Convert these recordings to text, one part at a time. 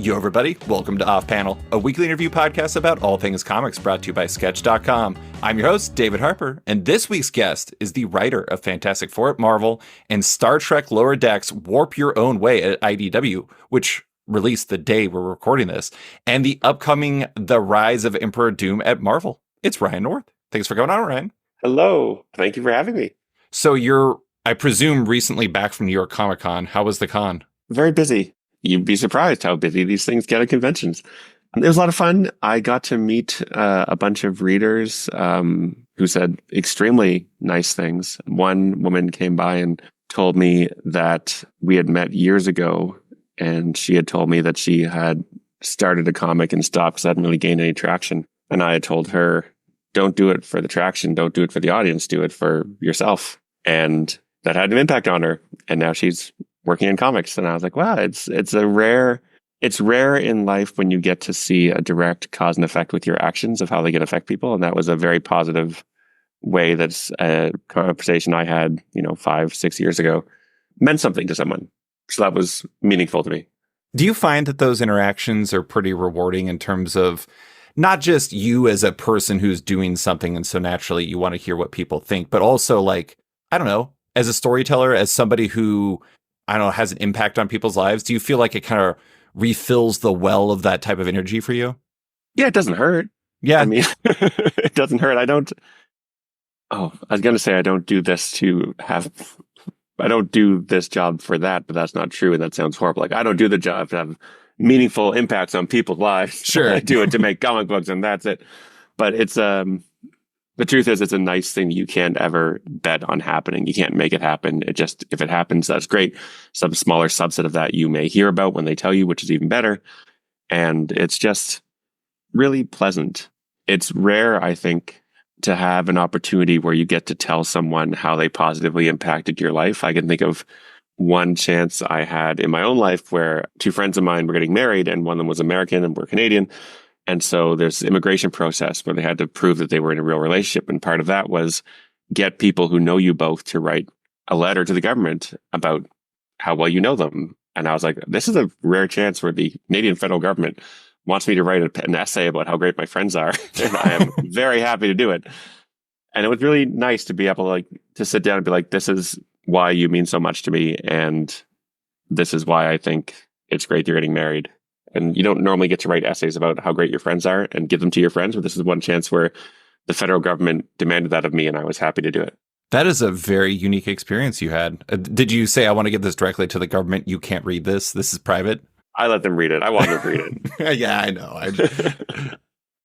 Yo, everybody. Welcome to Off Panel, a weekly interview podcast about all things comics brought to you by Sketch.com. I'm your host, David Harper, and this week's guest is the writer of Fantastic Four at Marvel and Star Trek Lower Decks Warp Your Own Way at IDW, which released the day we're recording this, and the upcoming The Rise of Emperor Doom at Marvel. It's Ryan North. Thanks for coming on, Ryan. Hello. Thank you for having me. So you're, I presume, recently back from New York Comic Con. How was the con? Very busy. You'd be surprised how busy these things get at conventions. It was a lot of fun. I got to meet a bunch of readers who said extremely nice things. One woman came by and told me that we had met years ago, and she had told me that she had started a comic and stopped because it hadn't really gained any traction. And I had told her, don't do it for the traction. Don't do it for the audience. Do it for yourself. And that had an impact on her. And now she's working in comics. And I was like, wow, it's rare in life when you get to see a direct cause and effect with your actions of how they can affect people. And that was a very positive way. That's a conversation I had, 5-6 years ago, meant something to someone. So that was meaningful to me. Do you find that those interactions are pretty rewarding in terms of not just you as a person who's doing something, and so naturally you want to hear what people think, but also, like, I don't know, as a storyteller, as somebody who, I don't know, has an impact on people's lives, do you feel like it kind of refills the well of that type of energy for you? Yeah, it doesn't hurt. Yeah. I mean, it doesn't hurt. I was going to say I don't do this job for that, but that's not true. And that sounds horrible. Like, I don't do the job to have meaningful impacts on people's lives. Sure. I do it to make comic books and that's it. But it's, the truth is, it's a nice thing you can't ever bet on happening. You can't make it happen. If it happens, that's great. Some smaller subset of that you may hear about when they tell you, which is even better. And it's just really pleasant. It's rare, I think, to have an opportunity where you get to tell someone how they positively impacted your life. I can think of one chance I had in my own life where two friends of mine were getting married, and one of them was American and we're Canadian. And so there's this immigration process where they had to prove that they were in a real relationship. And part of that was get people who know you both to write a letter to the government about how well you know them. And I was like, this is a rare chance where the Canadian federal government wants me to write an essay about how great my friends are. And I am very happy to do it. And it was really nice to be able to sit down and be like, this is why you mean so much to me. And this is why I think it's great you're getting married. And you don't normally get to write essays about how great your friends are and give them to your friends, but this is one chance where the federal government demanded that of me, and I was happy to do it. That is a very unique experience you had. Did you say, I want to give this directly to the government? You can't read this. This is private. I let them read it. I want them to read it. Yeah, I know.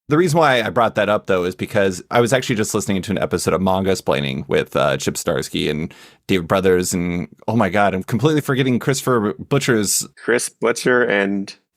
The reason why I brought that up, though, is because I was actually just listening to an episode of Manga Splaining with Chip Starsky and David Brothers. And oh my God, I'm completely forgetting Chris Butcher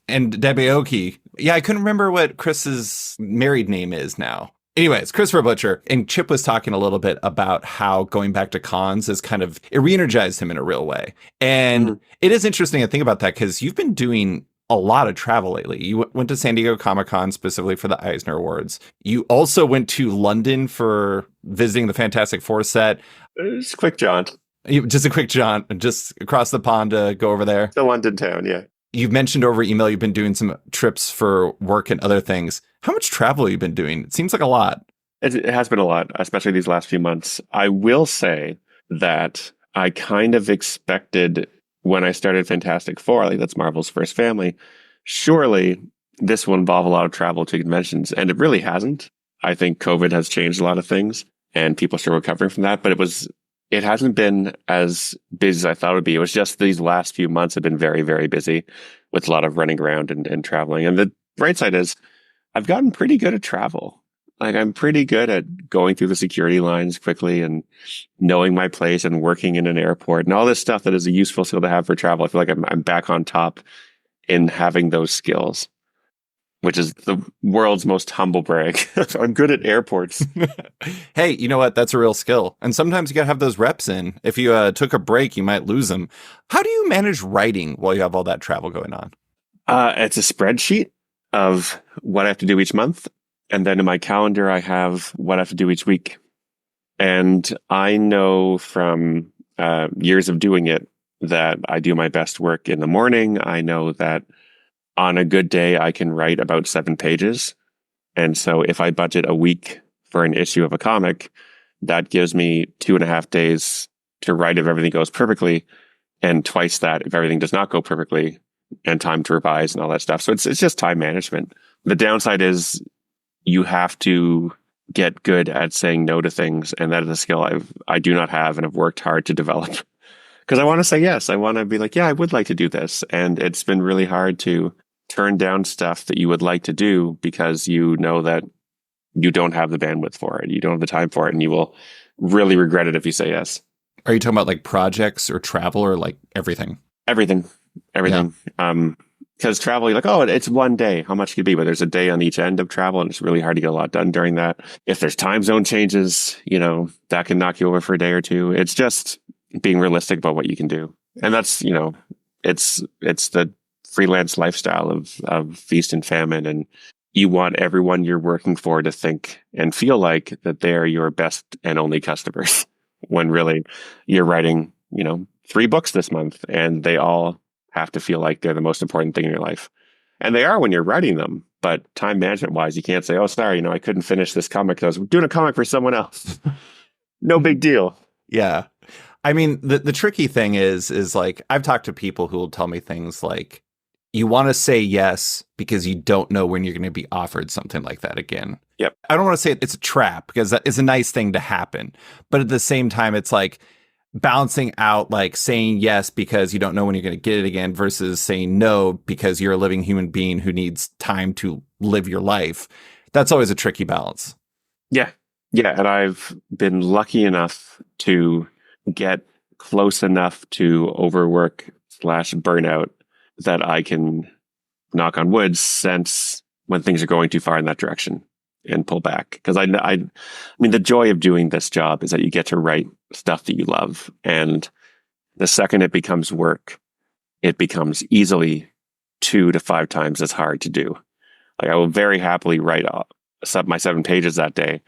and Debbie Oki. Yeah, I couldn't remember what Chris's married name is now. Anyways, Christopher Butcher. And Chip was talking a little bit about how going back to cons is it re-energized him in a real way. And It is interesting to think about that because you've been doing a lot of travel lately. You went to San Diego Comic-Con specifically for the Eisner Awards. You also went to London for visiting the Fantastic Four set. Just a quick jaunt. Just a quick jaunt, just across the pond to go over there. The London town, yeah. You've mentioned over email you've been doing some trips for work and other things. How much travel have you been doing? It seems like a lot. It has been a lot, especially these last few months. I will say that I kind of expected when I started Fantastic Four, like that's Marvel's first family, surely this will involve a lot of travel to conventions. And it really hasn't. I think COVID has changed a lot of things and people are still recovering from that. But it hasn't been as busy as I thought it would be. It was just these last few months have been very, very busy with a lot of running around and traveling. And the bright side is I've gotten pretty good at travel. Like I'm pretty good at going through the security lines quickly and knowing my place and working in an airport and all this stuff that is a useful skill to have for travel. I feel like I'm back on top in having those skills, which is the world's most humble brag. I'm good at airports. Hey, you know what? That's a real skill. And sometimes you got to have those reps in. If you took a break, you might lose them. How do you manage writing while you have all that travel going on? It's a spreadsheet of what I have to do each month. And then in my calendar, I have what I have to do each week. And I know from years of doing it that I do my best work in the morning. I know that on a good day, I can write about 7 pages. And so if I budget a week for an issue of a comic, that gives me 2.5 days to write if everything goes perfectly, and twice that if everything does not go perfectly, and time to revise and all that stuff. So it's just time management. The downside is you have to get good at saying no to things, and that is a skill I do not have and have worked hard to develop. Because I want to say yes. I want to be like, yeah, I would like to do this. And it's been really hard to turn down stuff that you would like to do because you know that you don't have the bandwidth for it. You don't have the time for it, and you will really regret it if you say yes. Are you talking about like projects or travel or like everything? Everything. Because travel, you're like, oh, it's one day. How much could it be? But there's a day on each end of travel, and it's really hard to get a lot done during that. If there's time zone changes, that can knock you over for a day or two. It's just being realistic about what you can do. And that's, it's the freelance lifestyle of feast and famine. And you want everyone you're working for to think and feel like that they're your best and only customers, when really you're writing, 3 books this month, and they all have to feel like they're the most important thing in your life. And they are when you're writing them. But time management wise, you can't say, oh, sorry, I couldn't finish this comic because I was doing a comic for someone else. No big deal. Yeah. I mean, the tricky thing is like, I've talked to people who will tell me things like, you want to say yes because you don't know when you're going to be offered something like that again. Yep. I don't want to say it's a trap, because that is a nice thing to happen. But at the same time, it's like balancing out like saying yes because you don't know when you're going to get it again versus saying no because you're a living human being who needs time to live your life. That's always a tricky balance. Yeah. Yeah. And I've been lucky enough to get close enough to overwork / burnout that I can, knock on wood, sense when things are going too far in that direction and pull back. Because I mean, the joy of doing this job is that you get to write stuff that you love. And the second it becomes work, it becomes easily 2 to 5 times as hard to do. Like, I will very happily write my 7 pages that day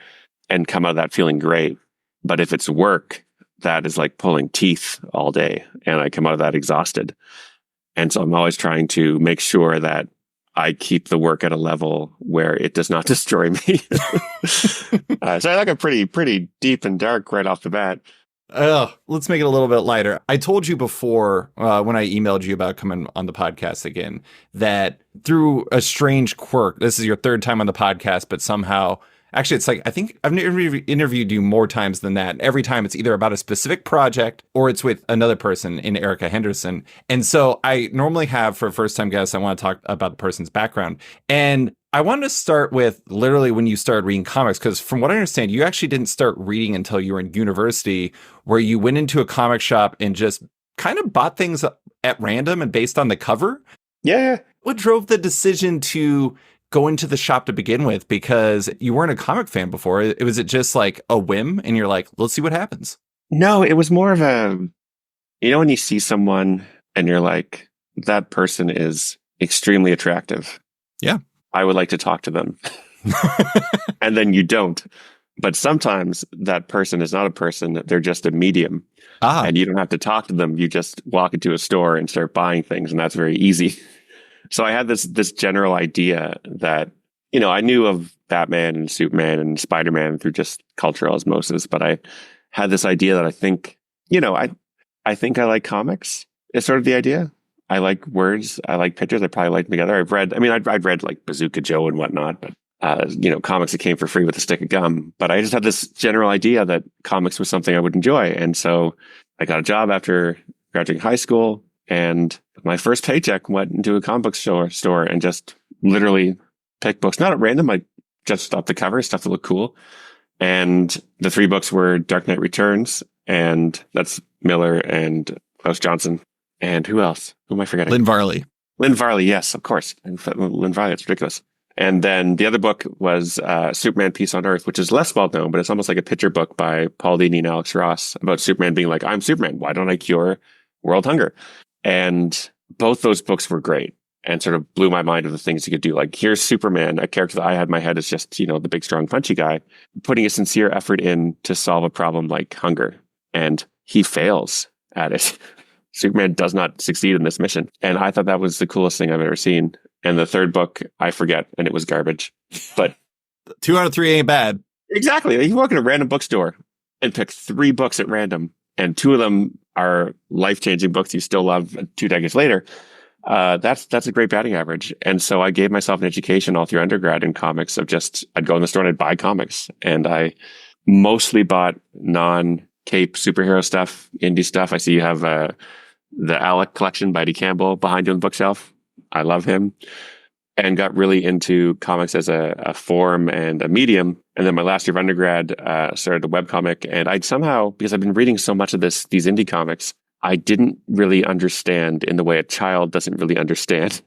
and come out of that feeling great. But if it's work, that is like pulling teeth all day, and I come out of that exhausted. And so I'm always trying to make sure that I keep the work at a level where it does not destroy me. So I like a pretty deep and dark right off the bat. Let's make it a little bit lighter. I told you before when I emailed you about coming on the podcast again, that through a strange quirk, this is your 3rd time on the podcast, but somehow, actually, it's like, I think I've interviewed you more times than that. Every time it's either about a specific project or it's with another person in Erica Henderson. And so I normally have, for first-time guests, I want to talk about the person's background. And I wanted to start with literally when you started reading comics, because from what I understand, you actually didn't start reading until you were in university, where you went into a comic shop and just kind of bought things at random and based on the cover. Yeah. What drove the decision to go into the shop to begin with? Because you weren't a comic fan before. Was it just like a whim and you're like, let's see what happens? No, it was more of a, when you see someone and you're like, that person is extremely attractive. Yeah. I would like to talk to them. And then you don't. But sometimes that person is not a person, they're just a medium. And you don't have to talk to them. You just walk into a store and start buying things, and that's very easy. So I had this general idea that, I knew of Batman and Superman and Spider-Man through just cultural osmosis, but I had this idea that I think, I think I like comics is sort of the idea. I like words. I like pictures. I probably like them together. I'd read like Bazooka Joe and whatnot, but, comics that came for free with a stick of gum. But I just had this general idea that comics was something I would enjoy. And so I got a job after graduating high school, and my first paycheck went into a comic book store and just literally picked books, not at random. I just off the cover, stuff that looked cool. And the 3 books were Dark Knight Returns, and that's Miller and Klaus Johnson. And who else? Who am I forgetting? Lynn Varley. Lynn Varley, yes, of course. Lynn Varley, that's ridiculous. And then the other book was Superman Peace on Earth, which is less well known, but it's almost like a picture book by Paul Dini and Alex Ross about Superman being like, I'm Superman. Why don't I cure world hunger? And both those books were great and sort of blew my mind of the things you could do. Like, here's Superman, a character that I had in my head as just, the big, strong, punchy guy, putting a sincere effort in to solve a problem like hunger. And he fails at it. Superman does not succeed in this mission. And I thought that was the coolest thing I've ever seen. And the third book, I forget, and it was garbage. But 2 out of 3 ain't bad. exactly. You walk in a random bookstore and pick 3 books at random, and 2 of them are life-changing books you still love 2 decades later. That's a great batting average. And so I gave myself an education all through undergrad in comics of just, I'd go in the store and I'd buy comics. And I mostly bought non-cape superhero stuff, indie stuff. I see you have the Alec collection by Eddie Campbell behind you on the bookshelf. I love him. And got really into comics as a form and a medium. And then my last year of undergrad, started a webcomic. And I'd somehow, because I've been reading so much of these indie comics, I didn't really understand in the way a child doesn't really understand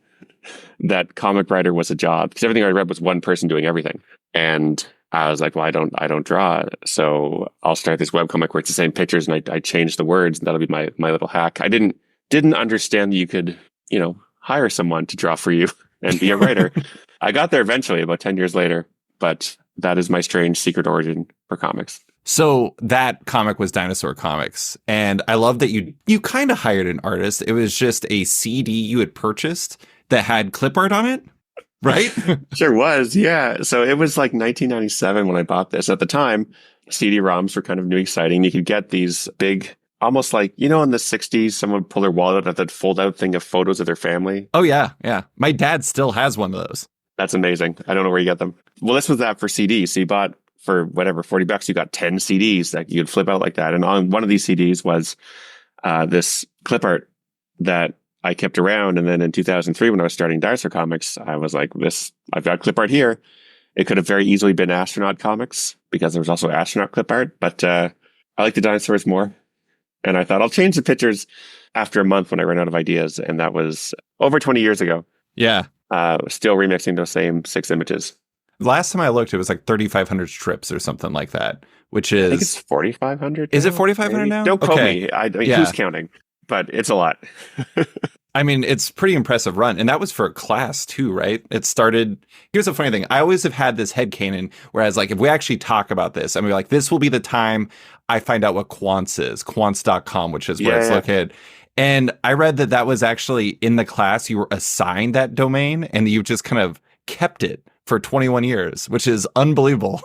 that comic writer was a job. Because everything I read was one person doing everything. And I was like, well, I don't draw. So I'll start this webcomic where it's the same pictures and I change the words, and that'll be my little hack. I didn't understand that you could, hire someone to draw for you and be a writer. I got there eventually, about 10 years later, but that is my strange secret origin for comics. So that comic was Dinosaur Comics. And I love that you kind of hired an artist. It was just a CD you had purchased that had clip art on it, right? Sure was, yeah. So it was like 1997 when I bought this. At the time, CD-ROMs were kind of new, exciting. You could get these big, almost like, in the 60s, someone would pull their wallet out of that fold-out thing of photos of their family. Oh, yeah, yeah. My dad still has one of those. That's amazing. I don't know where you get them. Well, this was that for CDs. So you bought, for whatever, $40, you got 10 CDs that you could flip out like that. And on one of these CDs was this clip art that I kept around. And then in 2003, when I was starting Dinosaur Comics, I was like, I've got clip art here. It could have very easily been Astronaut Comics because there was also astronaut clip art. But I like the dinosaurs more. And I thought I'll change the pictures after a month when I ran out of ideas. And that was over 20 years ago. Yeah. Still remixing those same 6 images. Last time I looked, it was like 3,500 strips or something like that, which is... I think it's 4,500. Is it 4,500 now? Don't quote me. I mean, who's counting? But it's a lot. I mean, it's pretty impressive run. And that was for a class too, right? It started... Here's a funny thing. I always have had this headcanon, whereas like if we actually talk about this, I mean, like this will be the time I find out what Quants is, quants.com, which is where it's located. And I read that was actually in the class, you were assigned that domain and you just kind of kept it for 21 years, which is unbelievable.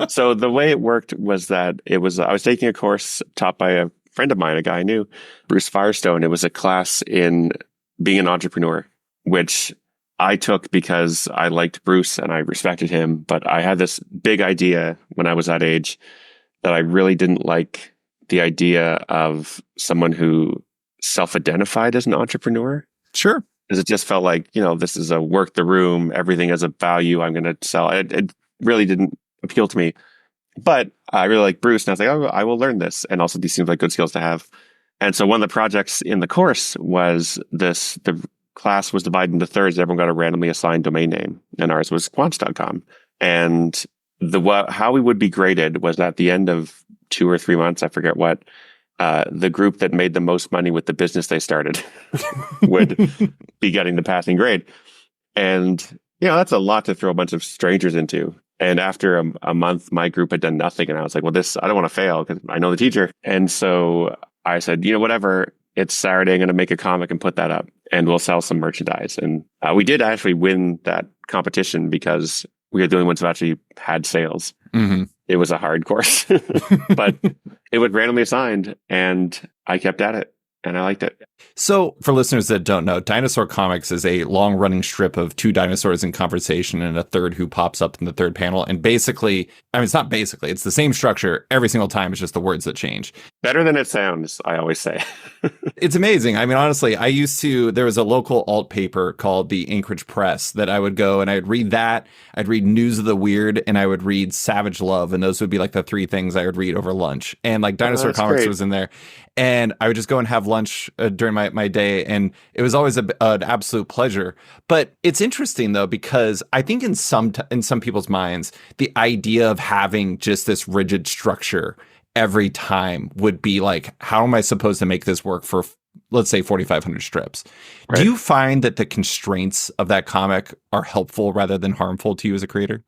So the way it worked was that I was taking a course taught by a friend of mine, a guy I knew, Bruce Firestone. It was a class in being an entrepreneur, which I took because I liked Bruce and I respected him. But I had this big idea when I was that age that I really didn't like the idea of someone who self-identified as an entrepreneur. Sure. Because it just felt like, this is a work the room, everything has a value I'm going to sell. It really didn't appeal to me. But I really like Bruce, and I was like, oh, I will learn this. And also, these seems like good skills to have. And so one of the projects in the course was the class was divided into thirds. Everyone got a randomly assigned domain name, and ours was quants.com. And how we would be graded was at the end of 2 or 3 months, I forget what, the group that made the most money with the business they started would be getting the passing grade. And, that's a lot to throw a bunch of strangers into. And after a month, my group had done nothing. And I was like, well, I don't want to fail because I know the teacher. And so I said, whatever, it's Saturday. I'm going to make a comic and put that up and we'll sell some merchandise. And we did actually win that competition because we were the only ones who actually had sales. Mm-hmm. It was a hard course, but it was randomly assigned and I kept at it and I liked it. So for listeners that don't know, Dinosaur Comics is a long running strip of 2 dinosaurs in conversation and a third who pops up in the third panel. And basically, it's not basically, it's the same structure every single time. It's just the words that change. Better than it sounds, I always say. It's amazing. I mean, honestly, there was a local alt paper called the Anchorage Press that I would go and I'd read that. I'd read News of the Weird and I would read Savage Love. And those would be like the 3 things I would read over lunch. And like Dinosaur Comics was in there. And I would just go and have lunch during my day. And it was always an absolute pleasure. But it's interesting, though, because I think in some people's minds, the idea of having just this rigid structure every time would be like, how am I supposed to make this work for, let's say, 4,500 strips? Right. Do you find that the constraints of that comic are helpful rather than harmful to you as a creator?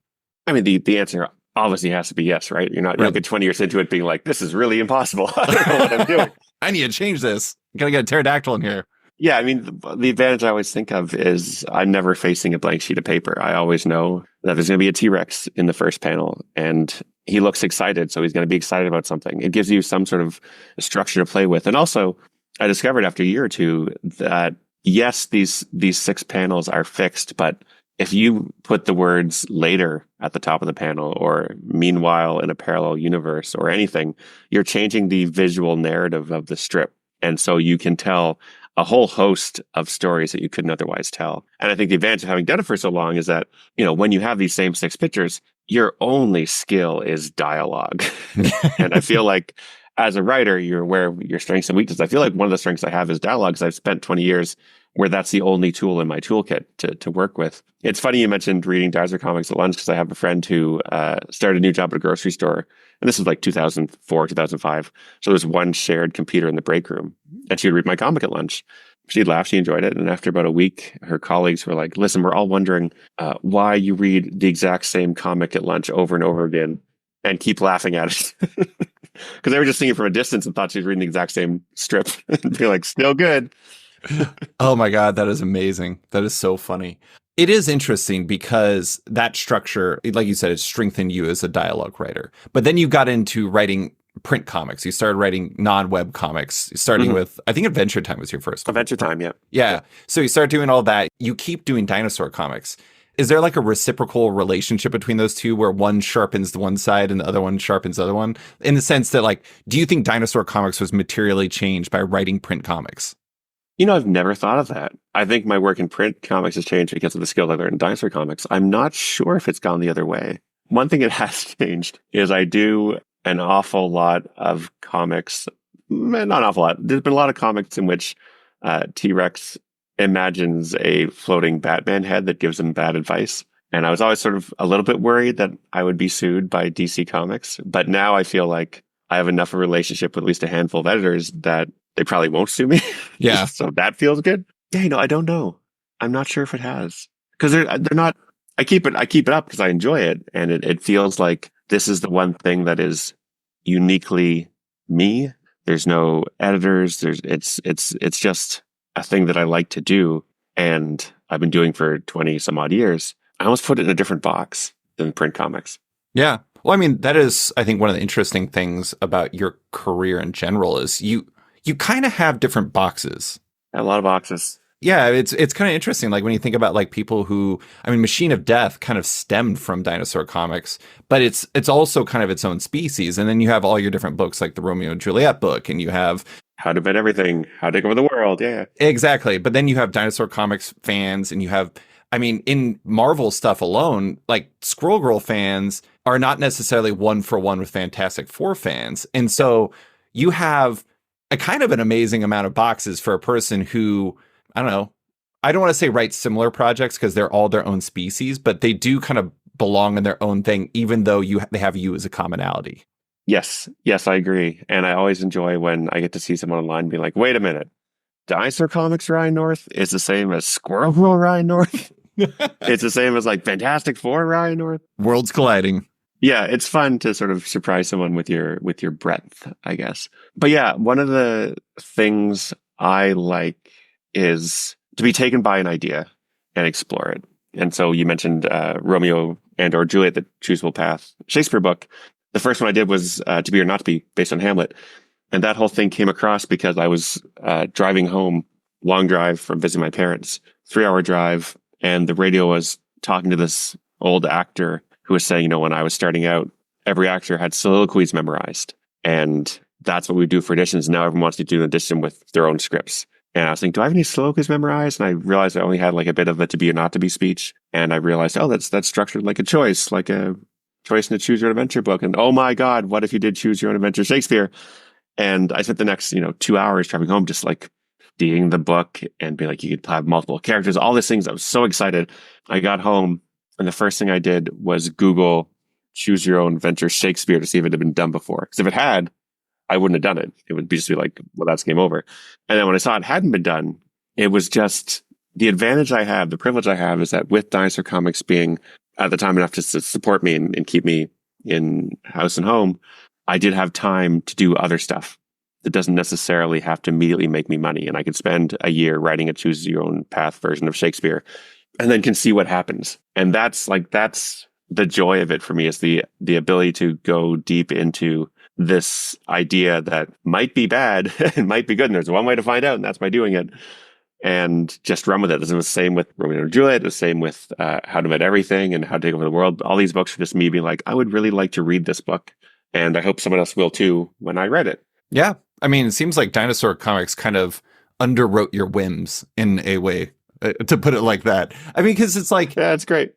I mean, the answer obviously has to be yes, right? You don't get 20 years into it being like, this is really impossible. I don't know what I'm doing. I need to change this. Gotta get a pterodactyl in here. Yeah, I mean, the advantage I always think of is I'm never facing a blank sheet of paper. I always know that there's going to be a T-Rex in the first panel, and he looks excited, so he's going to be excited about something. It gives you some sort of structure to play with. And also, I discovered after a year or two that yes, these 6 panels are fixed, but if you put the words later at the top of the panel or meanwhile in a parallel universe or anything, you're changing the visual narrative of the strip. And so you can tell a whole host of stories that you couldn't otherwise tell. And I think the advantage of having done it for so long is that, when you have these same 6 pictures, your only skill is dialogue. And I feel like as a writer, you're aware of your strengths and weaknesses. I feel like one of the strengths I have is dialogue because I've spent 20 years where that's the only tool in my toolkit to work with. It's funny you mentioned reading Dinosaur Comics at lunch because I have a friend who started a new job at a grocery store. And this was like 2004, 2005. So there was one shared computer in the break room. And she would read my comic at lunch. She'd laugh. She enjoyed it. And after about a week, her colleagues were like, listen, we're all wondering why you read the exact same comic at lunch over and over again and keep laughing at it. Because they were just seeing it from a distance and thought she was reading the exact same strip and be like, still good. Oh my God, that is amazing. That is so funny. It is interesting because that structure, like you said, it strengthened you as a dialogue writer. But then you got into writing print comics. You started writing non-web comics, starting with, I think Adventure Time was your first one. Adventure Time, yeah. Yeah. So you start doing all that. You keep doing Dinosaur Comics. Is there like a reciprocal relationship between those two where one sharpens the one side and the other one sharpens the other one? In the sense that, like, do you think Dinosaur Comics was materially changed by writing print comics? I've never thought of that. I think my work in print comics has changed because of the skills I learned in Dinosaur Comics. I'm not sure if it's gone the other way. One thing it has changed is I do an awful lot of comics. Not an awful lot. There's been a lot of comics in which T-Rex imagines a floating Batman head that gives him bad advice. And I was always sort of a little bit worried that I would be sued by DC Comics. But now I feel like I have enough of a relationship with at least a handful of editors that they probably won't sue me. Yeah. So that feels good. Yeah, I don't know. I'm not sure if it has. Because they're not, I keep it up because I enjoy it. And it feels like this is the one thing that is uniquely me. There's no editors. It's just a thing that I like to do. And I've been doing for 20 some odd years. I almost put it in a different box than print comics. Yeah. Well, I mean, that is, I think, one of the interesting things about your career in general is you kind of have different boxes. A lot of boxes. Yeah, it's kind of interesting. Like when you think about like people who, I mean, Machine of Death kind of stemmed from Dinosaur Comics, but it's also kind of its own species. And then you have all your different books, like the Romeo and Juliet book, and you have How to Bet Everything, How to Take Over the World. Yeah, exactly. But then you have Dinosaur Comics fans, and you have, I mean, in Marvel stuff alone, like Squirrel Girl fans are not necessarily one for one with Fantastic Four fans, and so you have a kind of an amazing amount of boxes for a person who, I don't know, I don't want to say write similar projects because they're all their own species, but they do kind of belong in their own thing, even though they have you as a commonality. Yes, I agree. And I always enjoy when I get to see someone online be like, wait a minute, Dinosaur Comics Ryan North is the same as Squirrel Girl Ryan North? It's the same as like Fantastic Four Ryan North? Worlds colliding. Yeah, it's fun to sort of surprise someone with your breadth, I guess. But yeah, one of the things I like is to be taken by an idea and explore it. And so you mentioned Romeo and or Juliet, the Choosable Path Shakespeare book. The first one I did was To Be or Not to Be, based on Hamlet. And that whole thing came across because I was driving home, long drive from visiting my parents, 3-hour drive, and the radio was talking to this old actor who was saying, when I was starting out, every actor had soliloquies memorized. And that's what we do for auditions. Now everyone wants to do an audition with their own scripts. And I was thinking, do I have any soliloquies memorized? And I realized I only had like a bit of a To Be or Not to Be speech. And I realized, that's structured like a choice in a Choose Your Own Adventure book. And oh my God, what if you did Choose Your Own Adventure Shakespeare? And I spent the next, 2 hours driving home, just like reading the book and being like, you could have multiple characters, all these things. I was so excited. I got home and the first thing I did was Google Choose Your Own Adventure Shakespeare to see if it had been done before. Because if it had, I wouldn't have done it. It would just be like, well, that's game over. And then when I saw it hadn't been done, it was just the advantage I have, the privilege I have is that with Dinosaur Comics being at the time enough to support me and keep me in house and home, I did have time to do other stuff. It doesn't necessarily have to immediately make me money. And I could spend a year writing a choose your own path version of Shakespeare and then can see what happens. And that's the joy of it for me, is the ability to go deep into this idea that might be bad and might be good. And there's one way to find out, and that's by doing it. And just run with it. It was the same with Romeo and Juliet. It was the same with How to Invent Everything and How to Take Over the World. All these books are just me being like, I would really like to read this book. And I hope someone else will too when I read it. Yeah. I mean, it seems like Dinosaur Comics kind of underwrote your whims in a way, to put it like that. I mean, because it's like... Yeah, it's great.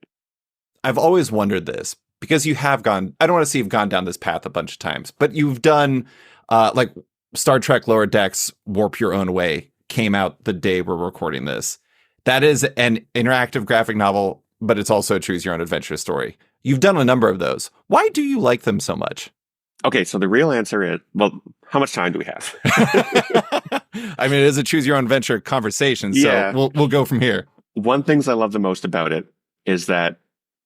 I've always wondered this, because you have gone... I don't want to say you've gone down this path a bunch of times, but you've done like Star Trek Lower Decks Warp Your Own Way came out the day we're recording this. That is an interactive graphic novel, but it's also a choose your own adventure story. You've done a number of those. Why do you like them so much? Okay, so the real answer is, well, how much time do we have? I mean, it is a choose your own adventure conversation, so yeah. we'll go from here. One things I love the most about it is that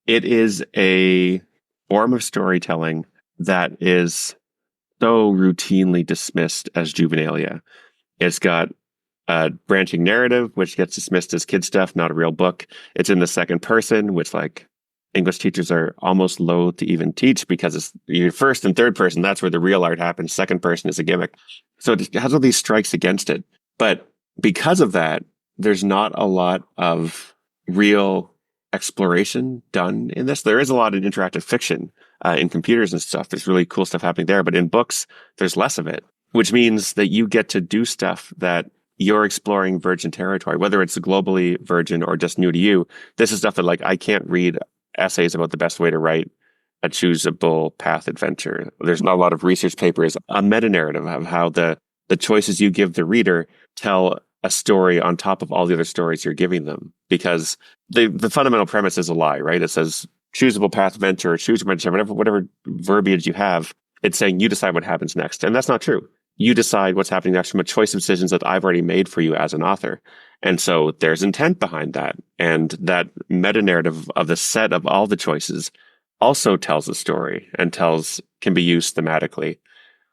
it is a form of storytelling that is so routinely dismissed as juvenilia. It's got a branching narrative, which gets dismissed as kid stuff, not a real book. It's in the second person, which like English teachers are almost loath to even teach, because it's your first and third person. That's where the real art happens. Second person is a gimmick. So it has all these strikes against it. But because of that, there's not a lot of real exploration done in this. There is a lot of interactive fiction in computers and stuff. There's really cool stuff happening there. But in books, there's less of it, which means that you get to do stuff that you're exploring virgin territory, whether it's globally virgin or just new to you. This is stuff that like I can't read essays about the best way to write a choosable path adventure. There's not a lot of research papers, a meta narrative of how the choices you give the reader tell a story on top of all the other stories you're giving them. Because the fundamental premise is a lie, right? It says choosable path adventure, or choose adventure, whatever verbiage you have. It's saying you decide what happens next. And that's not true. You decide what's happening next from a choice of decisions that I've already made for you as an author. And so there's intent behind that. And that meta narrative of the set of all the choices also tells a story and can be used thematically.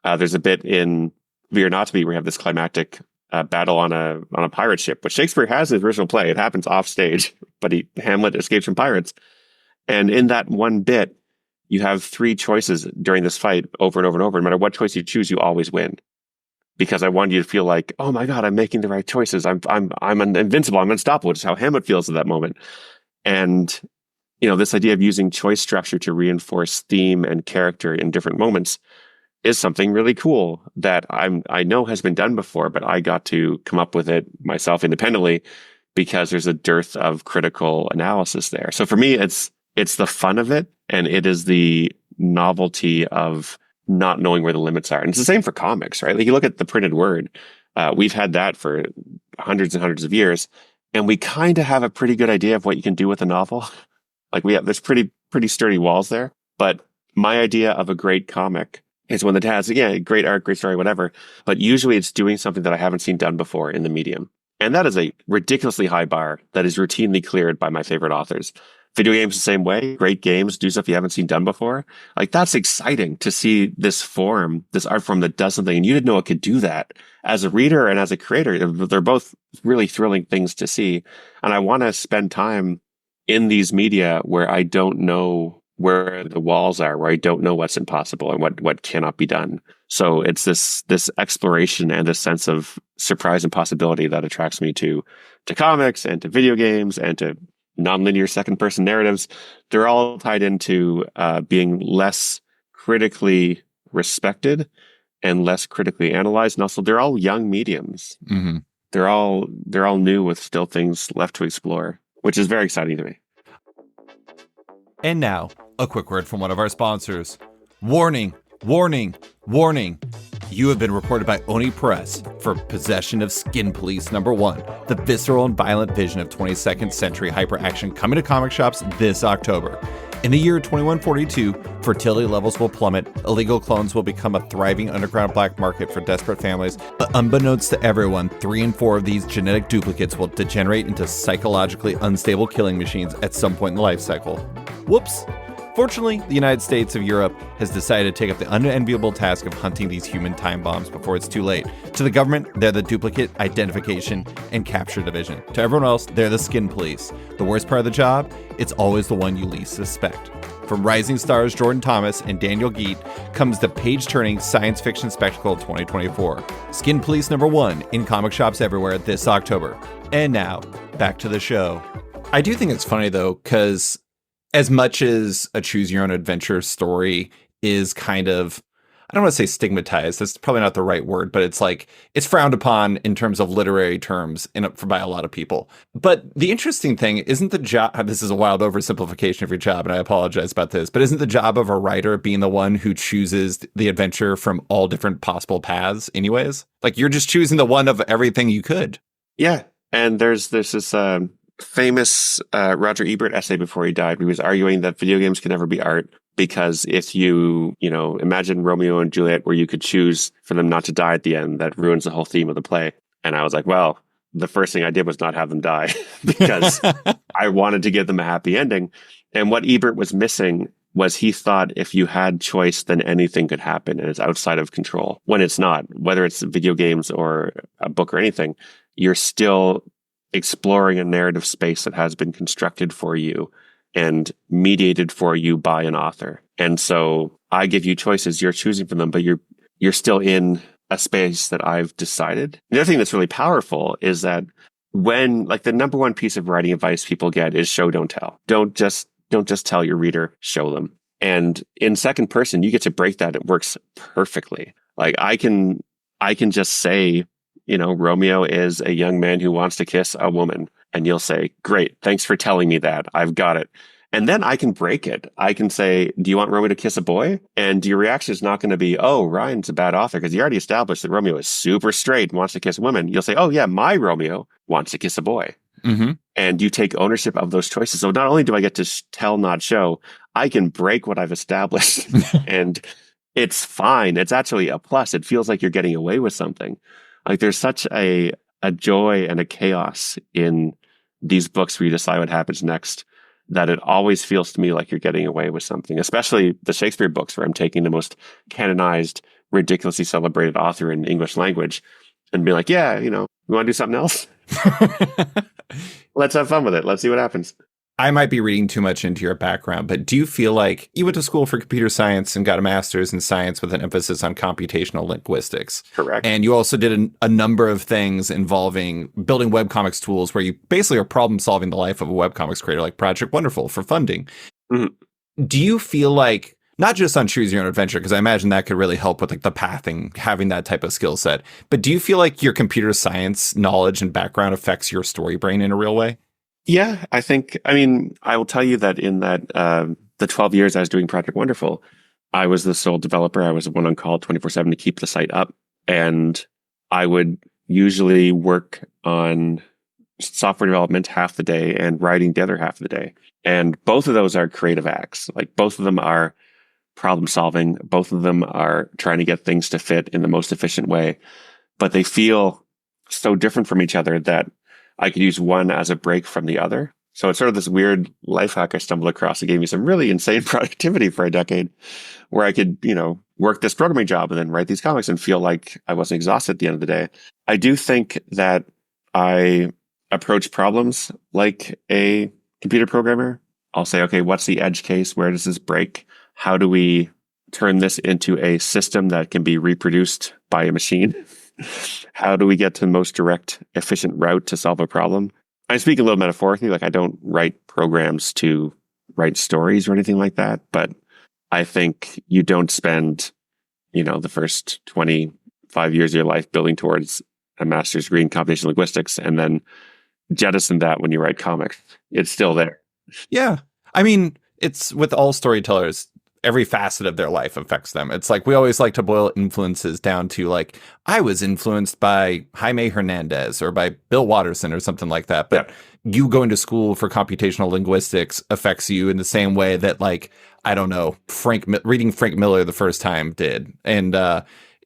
There's a bit in We Are Not to Be where we have this climactic battle on a pirate ship, which Shakespeare has in his original play. It happens off stage, but Hamlet escapes from pirates. And in that one bit, you have three choices during this fight over and over and over. No matter what choice you choose, you always win. Because I wanted you to feel like, oh my God, I'm making the right choices. I'm invincible. I'm unstoppable, which is how Hamlet feels at that moment. And, this idea of using choice structure to reinforce theme and character in different moments is something really cool that I know has been done before, but I got to come up with it myself independently because there's a dearth of critical analysis there. So for me, it's the fun of it, and it is the novelty of not knowing where the limits are. And it's the same for comics, right? Like you look at the printed word, we've had that for hundreds and hundreds of years, and we kind of have a pretty good idea of what you can do with a novel. Like there's pretty sturdy walls there. But my idea of a great comic is one that has, great art, great story, whatever. But usually it's doing something that I haven't seen done before in the medium. And that is a ridiculously high bar that is routinely cleared by my favorite authors. Video games the same way. Great games do stuff you haven't seen done before. Like that's exciting to see this art form that does something, and you didn't know it could do that. As a reader and as a creator, they're both really thrilling things to see. And I want to spend time in these media where I don't know where the walls are, where I don't know what's impossible and what cannot be done. So it's this exploration and this sense of surprise and possibility that attracts me to comics and to video games and to nonlinear second-person narratives. They're all tied into being less critically respected and less critically analyzed. And also, they're all young mediums. Mm-hmm. They're all new with still things left to explore, which is very exciting to me. And now, a quick word from one of our sponsors. Warning, warning, warning. You have been reported by Oni Press for possession of Skin Police #1, the visceral and violent vision of 22nd century hyperaction, coming to comic shops this October. In the year 2142, fertility levels will plummet, illegal clones will become a thriving underground black market for desperate families, but unbeknownst to everyone, 3 in 4 of these genetic duplicates will degenerate into psychologically unstable killing machines at some point in the life cycle. Whoops! Fortunately, the United States of Europe has decided to take up the unenviable task of hunting these human time bombs before it's too late. To the government, they're the duplicate, identification, and capture division. To everyone else, they're the skin police. The worst part of the job? It's always the one you least suspect. From rising stars Jordan Thomas and Daniel Geet comes the page-turning science fiction spectacle 2024. Skin Police #1 in comic shops everywhere this October. And now, back to the show. I do think it's funny, though, because as much as a choose-your-own-adventure story is kind of, I don't want to say stigmatized, that's probably not the right word, but it's like, it's frowned upon in terms of literary terms by a lot of people. But the interesting thing isn't the job, this is a wild oversimplification of your job, and I apologize about this, but isn't the job of a writer being the one who chooses the adventure from all different possible paths anyways? Like, you're just choosing the one of everything you could. Yeah. And there's this famous Roger Ebert essay before he died. He was arguing that video games can never be art because if you imagine Romeo and Juliet where you could choose for them not to die at the end, that ruins the whole theme of the play. And I was like, well, the first thing I did was not have them die because I wanted to give them a happy ending. And what Ebert was missing was he thought if you had choice, then anything could happen and it's outside of control. When it's not, whether it's video games or a book or anything, you're still exploring a narrative space that has been constructed for you and mediated for you by an author. And so I give you choices, you're choosing from them, but you're still in a space that I've decided. The other thing that's really powerful is that when, like, the number one piece of writing advice people get is show, don't tell. Don't just tell your reader, show them. And in second person, you get to break that. It works perfectly. Like, I can just say, Romeo is a young man who wants to kiss a woman. And you'll say, great, thanks for telling me that. I've got it. And then I can break it. I can say, do you want Romeo to kiss a boy? And your reaction is not going to be, oh, Ryan's a bad author, because you already established that Romeo is super straight and wants to kiss women. You'll say, oh, yeah, my Romeo wants to kiss a boy. Mm-hmm. And you take ownership of those choices. So not only do I get to tell, not show, I can break what I've established. And it's fine. It's actually a plus. It feels like you're getting away with something. Like, there's such a joy and a chaos in these books where you decide what happens next that it always feels to me like you're getting away with something, especially the Shakespeare books where I'm taking the most canonized, ridiculously celebrated author in English language and be like, yeah, you want to do something else? Let's have fun with it. Let's see what happens. I might be reading too much into your background, but do you feel like you went to school for computer science and got a master's in science with an emphasis on computational linguistics? Correct. And you also did a number of things involving building webcomics tools where you basically are problem solving the life of a webcomics creator, like Project Wonderful for funding. Mm-hmm. Do you feel like, not just on Choose Your Own Adventure, because I imagine that could really help with like the pathing, having that type of skill set, but do you feel like your computer science knowledge and background affects your story brain in a real way? Yeah, I will tell you that in that the 12 years I was doing Project Wonderful, I was the sole developer. I was the one on call 24/7 to keep the site up. And I would usually work on software development half the day and writing the other half of the day. And both of those are creative acts. Like, both of them are problem solving. Both of them are trying to get things to fit in the most efficient way. But they feel so different from each other that I could use one as a break from the other. So it's sort of this weird life hack I stumbled across. It gave me some really insane productivity for a decade where I could, work this programming job and then write these comics and feel like I wasn't exhausted at the end of the day. I do think that I approach problems like a computer programmer. I'll say, okay, what's the edge case? Where does this break? How do we turn this into a system that can be reproduced by a machine? How do we get to the most direct, efficient route to solve a problem? I speak a little metaphorically, like I don't write programs to write stories or anything like that, but I think you don't spend, the first 25 years of your life building towards a master's degree in computational linguistics and then jettison that when you write comics. It's still there. Yeah. I mean, it's with all storytellers, every facet of their life affects them. It's like, we always like to boil influences down to like, I was influenced by Jaime Hernandez or by Bill Watterson or something like that. But you going to school for computational linguistics affects you in the same way that, like, I don't know, reading Frank Miller the first time did. And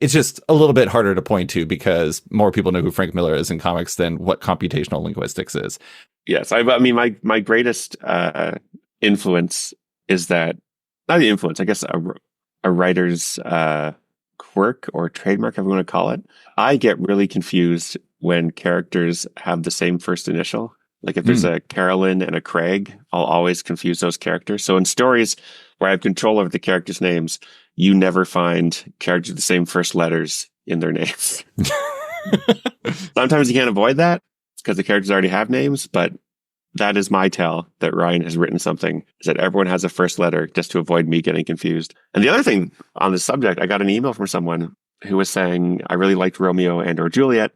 it's just a little bit harder to point to because more people know who Frank Miller is in comics than what computational linguistics is. Yes. I mean, my greatest influence is that not the influence, I guess a writer's quirk or trademark, if you want to call it. I get really confused when characters have the same first initial. Like if there's a Carolyn and a Craig, I'll always confuse those characters. So in stories where I have control over the characters' names, you never find characters with the same first letters in their names. Sometimes you can't avoid that because the characters already have names, but that is my tell that Ryan has written something, is that everyone has a first letter just to avoid me getting confused. And the other thing on this subject, I got an email from someone who was saying, I really liked Romeo and or Juliet.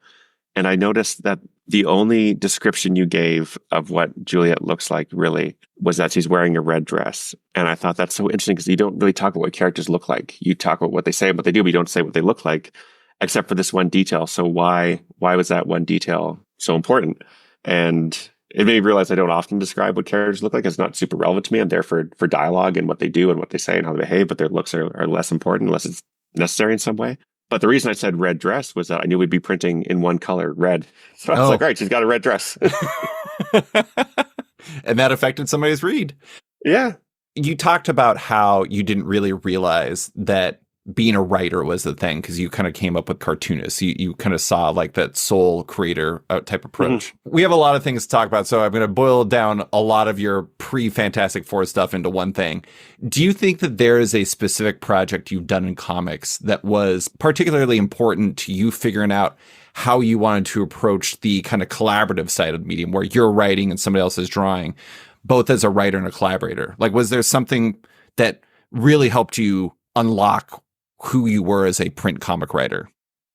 And I noticed that the only description you gave of what Juliet looks like really was that she's wearing a red dress. And I thought that's so interesting because you don't really talk about what characters look like. You talk about what they say and what they do, but you don't say what they look like, except for this one detail. So why was that one detail so important? And it made me realize I don't often describe what characters look like. It's not super relevant to me. I'm there for dialogue and what they do and what they say and how they behave, but their looks are less important unless it's necessary in some way. But the reason I said red dress was that I knew we'd be printing in one color, red. So I was like, right, she's got a red dress. And that affected somebody's read. Yeah. You talked about how you didn't really realize that being a writer was the thing because you kind of came up with cartoonists. You kind of saw like that sole creator type approach. Mm-hmm. We have a lot of things to talk about, so I'm going to boil down a lot of your pre-Fantastic Four stuff into one thing. Do you think that there is a specific project you've done in comics that was particularly important to you figuring out how you wanted to approach the kind of collaborative side of the medium where you're writing and somebody else is drawing, both as a writer and a collaborator? Like, was there something that really helped you unlock who you were as a print comic writer?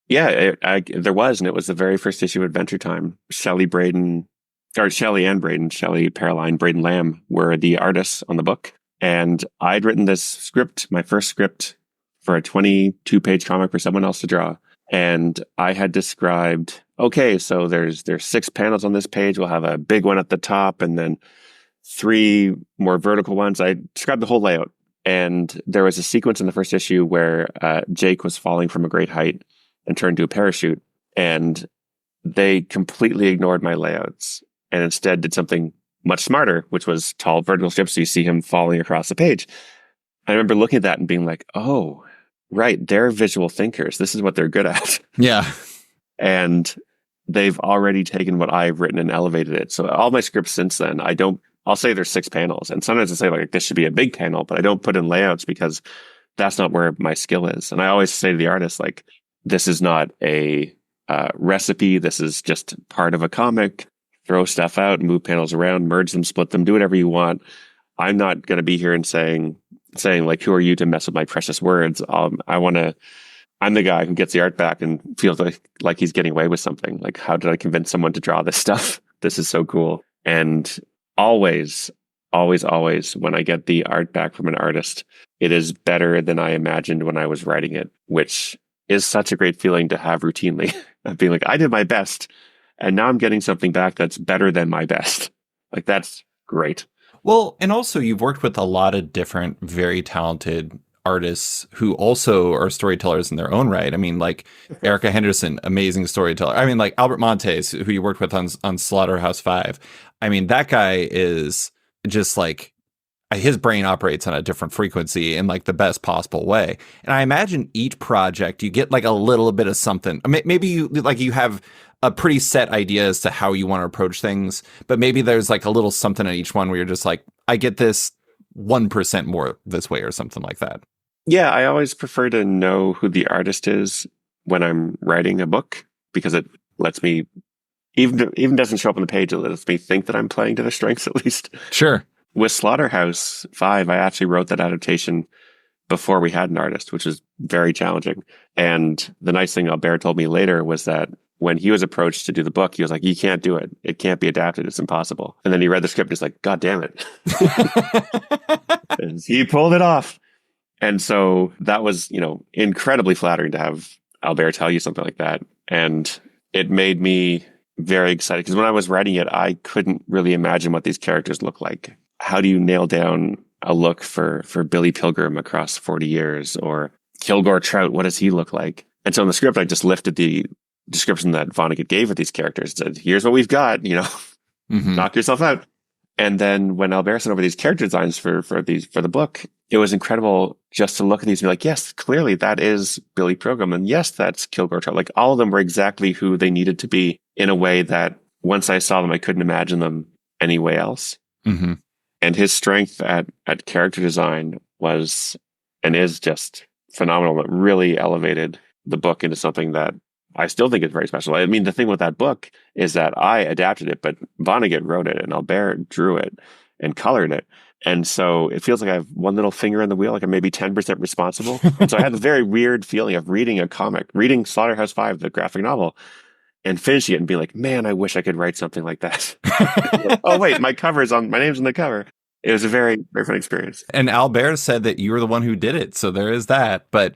Yeah, there was, and it was the very first issue of Adventure Time. Shelley and Braden, Shelley Paroline, Braden Lamb were the artists on the book. And I'd written this script, my first script for a 22-page comic for someone else to draw. And I had described, okay, so there's 6 panels on this page. We'll have a big one at the top and then 3 more vertical ones. I described the whole layout. And there was a sequence in the first issue where Jake was falling from a great height and turned to a parachute. And they completely ignored my layouts and instead did something much smarter, which was tall vertical strips. So you see him falling across the page. I remember looking at that and being like, oh, right, they're visual thinkers. This is what they're good at. Yeah. And they've already taken what I've written and elevated it. So all my scripts since then, I'll say there's 6 panels. And sometimes I say like, this should be a big panel, but I don't put in layouts because that's not where my skill is. And I always say to the artist, like, this is not a recipe. This is just part of a comic. Throw stuff out, move panels around, merge them, split them, do whatever you want. I'm not going to be here and saying like, who are you to mess with my precious words? I'm the guy who gets the art back and feels like he's getting away with something. Like, how did I convince someone to draw this stuff? This is so cool. And always, when I get the art back from an artist, it is better than I imagined when I was writing it, which is such a great feeling to have routinely. Of being like, I did my best, and now I'm getting something back that's better than my best. Like, that's great. Well, and also you've worked with a lot of different, very talented artists who also are storytellers in their own right. I mean, like Erica Henderson, amazing storyteller. I mean, like Albert Montes, who you worked with on Slaughterhouse-5. I mean, that guy is just like, his brain operates on a different frequency in like the best possible way. And I imagine each project you get like a little bit of something. Maybe you have a pretty set idea as to how you want to approach things, but maybe there's like a little something in each one where you're just like, I get this 1% more this way or something like that. Yeah, I always prefer to know who the artist is when I'm writing a book because it lets me, even doesn't show up on the page, it lets me think that I'm playing to their strengths at least. Sure. With Slaughterhouse-5, I actually wrote that adaptation before we had an artist, which was very challenging. And the nice thing Albert told me later was that when he was approached to do the book, he was like, you can't do it. It can't be adapted. It's impossible. And then he read the script and he's like, God damn it. And he pulled it off. And so that was, incredibly flattering to have Albert tell you something like that. And it made me very excited because when I was writing it, I couldn't really imagine what these characters look like. How do you nail down a look for Billy Pilgrim across 40 years or Kilgore Trout? What does he look like? And so in the script, I just lifted the description that Vonnegut gave of these characters and said, here's what we've got, knock yourself out. And then when Albert sent over these character designs for the book, it was incredible just to look at these and be like, yes, clearly that is Billy Pilgrim. And yes, that's Kilgore Trout. Like all of them were exactly who they needed to be in a way that once I saw them, I couldn't imagine them any way else. Mm-hmm. And his strength at character design was and is just phenomenal. It really elevated the book into something that I still think is very special. I mean, the thing with that book is that I adapted it, but Vonnegut wrote it and Albert drew it and colored it. And so it feels like I have one little finger in the wheel, like I'm maybe 10% responsible. And so I had a very weird feeling of reading a comic, reading Slaughterhouse-Five, the graphic novel, and finishing it and being like, man, I wish I could write something like that. Oh, wait, my name's on the cover. It was a very, very fun experience. And Albert said that you were the one who did it. So there is that. But,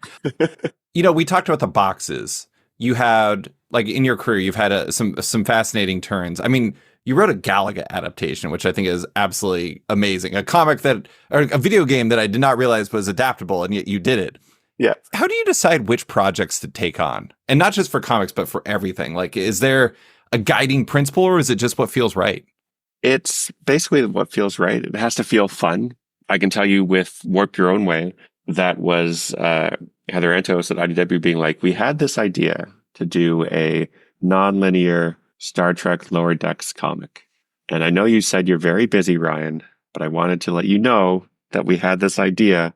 we talked about the boxes. You had, like, in your career, you've had some fascinating turns. I mean, you wrote a Galaga adaptation, which I think is absolutely amazing. A video game that I did not realize was adaptable, and yet you did it. Yeah. How do you decide which projects to take on? And not just for comics, but for everything. Like, is there a guiding principle, or is it just what feels right? It's basically what feels right. It has to feel fun. I can tell you with Warp Your Own Way, that was Heather Antos at IDW being like, we had this idea to do a non-linear Star Trek Lower Decks comic. And I know you said you're very busy, Ryan, but I wanted to let you know that we had this idea.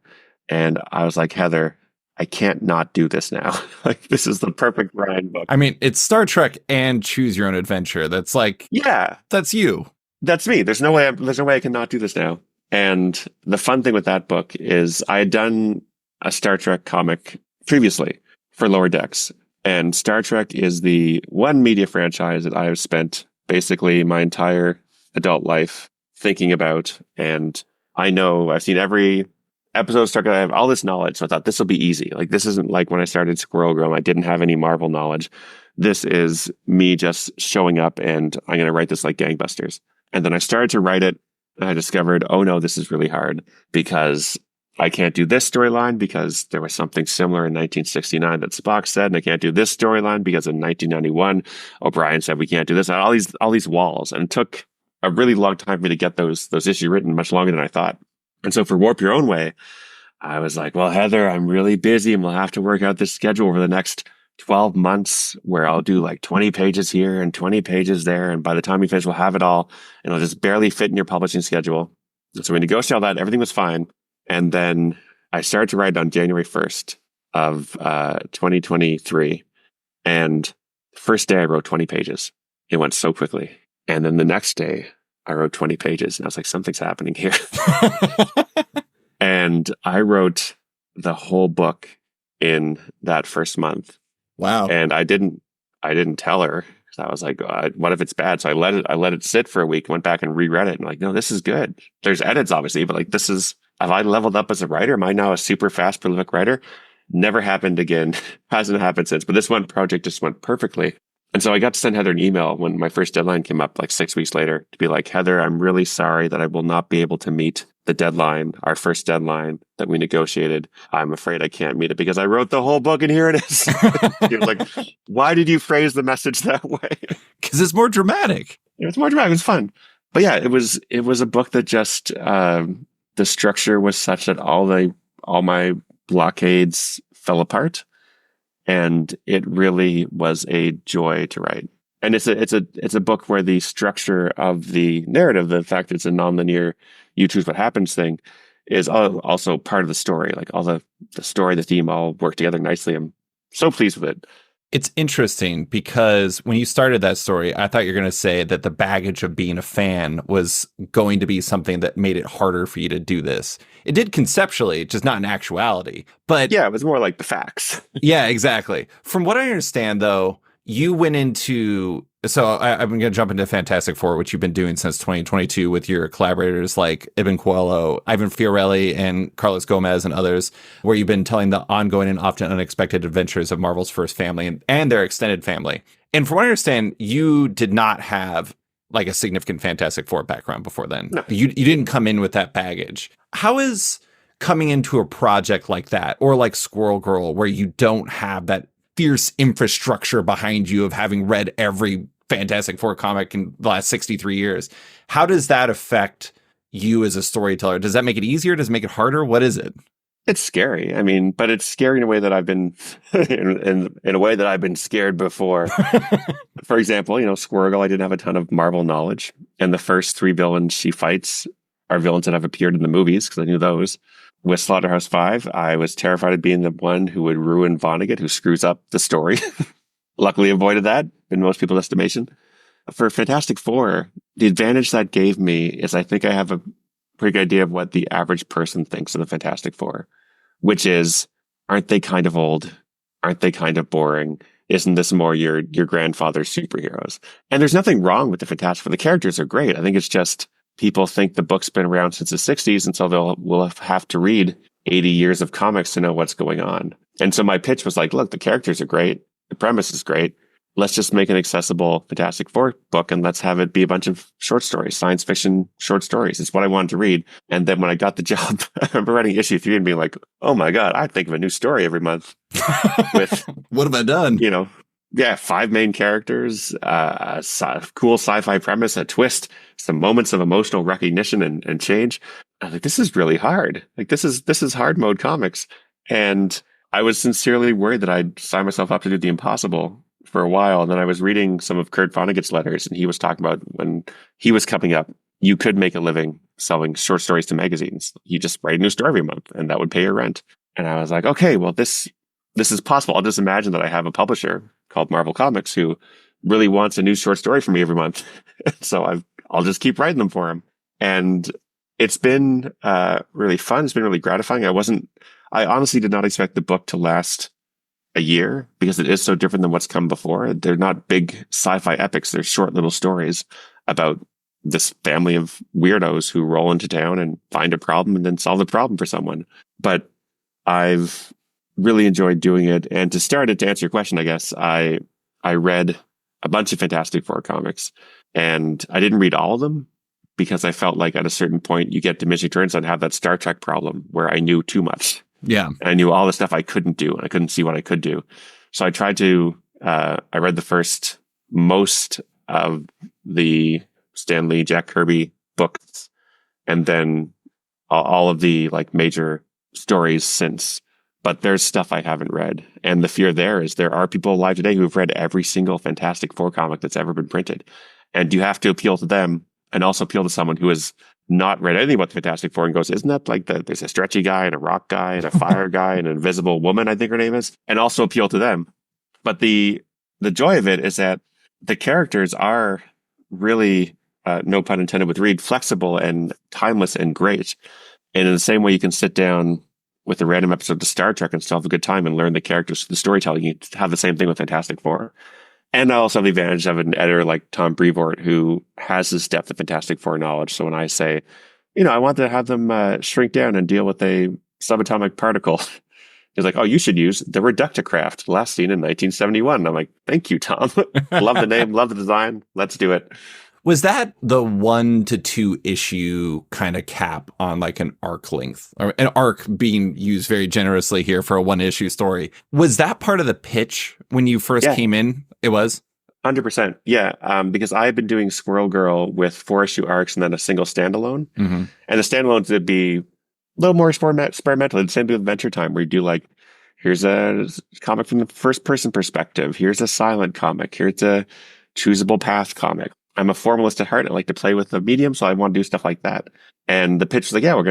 And I was like, Heather, I can't not do this now. Like, this is the perfect Ryan book. I mean, it's Star Trek and Choose Your Own Adventure. That's like, yeah, that's you. That's me. There's no way I can not do this now. And the fun thing with that book is I had done a Star Trek comic previously for Lower Decks. And Star Trek is the one media franchise that I have spent basically my entire adult life thinking about. And I know I've seen every episode of Star Trek. I have all this knowledge. So I thought this will be easy. Like, this isn't like when I started Squirrel Girl, I didn't have any Marvel knowledge. This is me just showing up and I'm going to write this like gangbusters. And then I started to write it. And I discovered, oh no, this is really hard because I can't do this storyline because there was something similar in 1969 that Spock said, and I can't do this storyline because in 1991 O'Brien said we can't do this. And all these walls, and it took a really long time for me to get those issues written, much longer than I thought. And so for Warp Your Own Way, I was like, well, Heather, I'm really busy, and we'll have to work out this schedule over the next 12 months where I'll do like 20 pages here and 20 pages there. And by the time we finish, we'll have it all, and it'll just barely fit in your publishing schedule. And so we negotiated all that. Everything was fine. And then I started to write on January 1st of 2023. And the first day I wrote 20 pages. It went so quickly. And then the next day I wrote 20 pages, and I was like, something's happening here. And I wrote the whole book in that first month. Wow. And I didn't tell her, because I was like, what if it's bad? So I let it sit for a week, went back and reread it, and like, no, this is good. There's edits, obviously, but like, have I leveled up as a writer? Am I now a super fast, prolific writer? Never happened again. Hasn't happened since. But this one project just went perfectly. And so I got to send Heather an email when my first deadline came up, like 6 weeks later, to be like, Heather, I'm really sorry that I will not be able to meet the deadline, our first deadline that we negotiated. I'm afraid I can't meet it because I wrote the whole book and here it is. He was like, why did you phrase the message that way? Because it's more dramatic. It's more dramatic. It was fun. But yeah, it was a book that just, the structure was such that all my blockades fell apart. And it really was a joy to write. And it's a book where the structure of the narrative, the fact that it's a nonlinear, you choose what happens thing, is also part of the story. Like all the story, the theme all work together nicely. I'm so pleased with it. It's interesting because when you started that story, I thought you were going to say that the baggage of being a fan was going to be something that made it harder for you to do this. It did conceptually, just not in actuality. But yeah, it was more like the facts. Yeah, exactly. From what I understand, though, you went into... So I'm going to jump into Fantastic Four, which you've been doing since 2022 with your collaborators like Ibn Coelho, Ivan Fiorelli, and Carlos Gomez and others, where you've been telling the ongoing and often unexpected adventures of Marvel's first family and their extended family. And from what I understand, you did not have like a significant Fantastic Four background before then. No. You didn't come in with that baggage. How is coming into a project like that, or like Squirrel Girl, where you don't have that fierce infrastructure behind you of having read every Fantastic Four comic in the last 63 years. How does that affect you as a storyteller? Does that make it easier? Does it make it harder? What is it? It's scary. I mean, but it's scary in a way that I've been in a way that I've been scared before. For example, Squirrel Girl, I didn't have a ton of Marvel knowledge, and the first 3 villains she fights are villains that have appeared in the movies because I knew those. With Slaughterhouse-5, I was terrified of being the one who would ruin Vonnegut, who screws up the story. Luckily avoided that in most people's estimation. For Fantastic Four, the advantage that gave me is I think I have a pretty good idea of what the average person thinks of the Fantastic Four, which is, aren't they kind of old? Aren't they kind of boring? Isn't this more your grandfather's superheroes? And there's nothing wrong with the Fantastic Four. The characters are great. I think it's just people think the book's been around since the 60s, and so will have to read 80 years of comics to know what's going on. And so my pitch was like, look, the characters are great. The premise is great. Let's just make an accessible Fantastic Four book and let's have it be a bunch of short stories, science fiction short stories. It's what I wanted to read. And then when I got the job, I remember writing issue 3 and being like, oh my God, I think of a new story every month with, what have I done? 5 main characters, cool sci-fi premise, a twist, some moments of emotional recognition and change. I was like, this is really hard. Like this is hard mode comics. And I was sincerely worried that I'd sign myself up to do the impossible for a while. And then I was reading some of Kurt Vonnegut's letters, and he was talking about when he was coming up, you could make a living selling short stories to magazines. You just write a new story every month and that would pay your rent. And I was like, okay, well, this is possible. I'll just imagine that I have a publisher called Marvel Comics who really wants a new short story from me every month. So I'll just keep writing them for him. And it's been really fun. It's been really gratifying. I honestly did not expect the book to last a year because it is so different than what's come before. They're not big sci-fi epics. They're short little stories about this family of weirdos who roll into town and find a problem and then solve the problem for someone. But I've really enjoyed doing it. And to start it, to answer your question, I guess, I read a bunch of Fantastic Four comics, and I didn't read all of them because I felt like at a certain point you get diminishing returns and have that Star Trek problem where I knew too much. Yeah. And I knew all the stuff I couldn't do, and I couldn't see what I could do. So I tried to, I read the first most of the Stan Lee, Jack Kirby books, and then all of the major stories since. But there's stuff I haven't read. And the fear there is there are people alive today who have read every single Fantastic Four comic that's ever been printed. And you have to appeal to them and also appeal to someone who has not read anything about the Fantastic Four and goes, isn't that like there's a stretchy guy and a rock guy and a fire guy and an invisible woman, I think her name is, and also appeal to them. But the joy of it is that the characters are really, no pun intended with Reed, flexible and timeless and great. And in the same way you can sit down with a random episode of Star Trek and still have a good time and learn the characters, the storytelling, you have the same thing with Fantastic Four. And I also have the advantage of an editor like Tom Brevoort, who has this depth of Fantastic Four knowledge. So when I say, I want to have them shrink down and deal with a subatomic particle, he's like, oh, you should use the Reductocraft, last seen in 1971. I'm like, thank you, Tom. Love the name, love the design. Let's do it. Was that the 1 to 2 issue kind of cap on an arc length, or an arc being used very generously here for a 1 issue story? Was that part of the pitch when you first came in? It was 100%. Yeah. Because I had been doing Squirrel Girl with 4 issue arcs and then a single standalone. Mm-hmm. And the standalones would be a little more experimental. The same thing with Adventure Time, where you do here's a comic from the first person perspective. Here's a silent comic. Here's a choosable path comic. I'm a formalist at heart. I like to play with the medium, so I want to do stuff like that. And the pitch was like, yeah,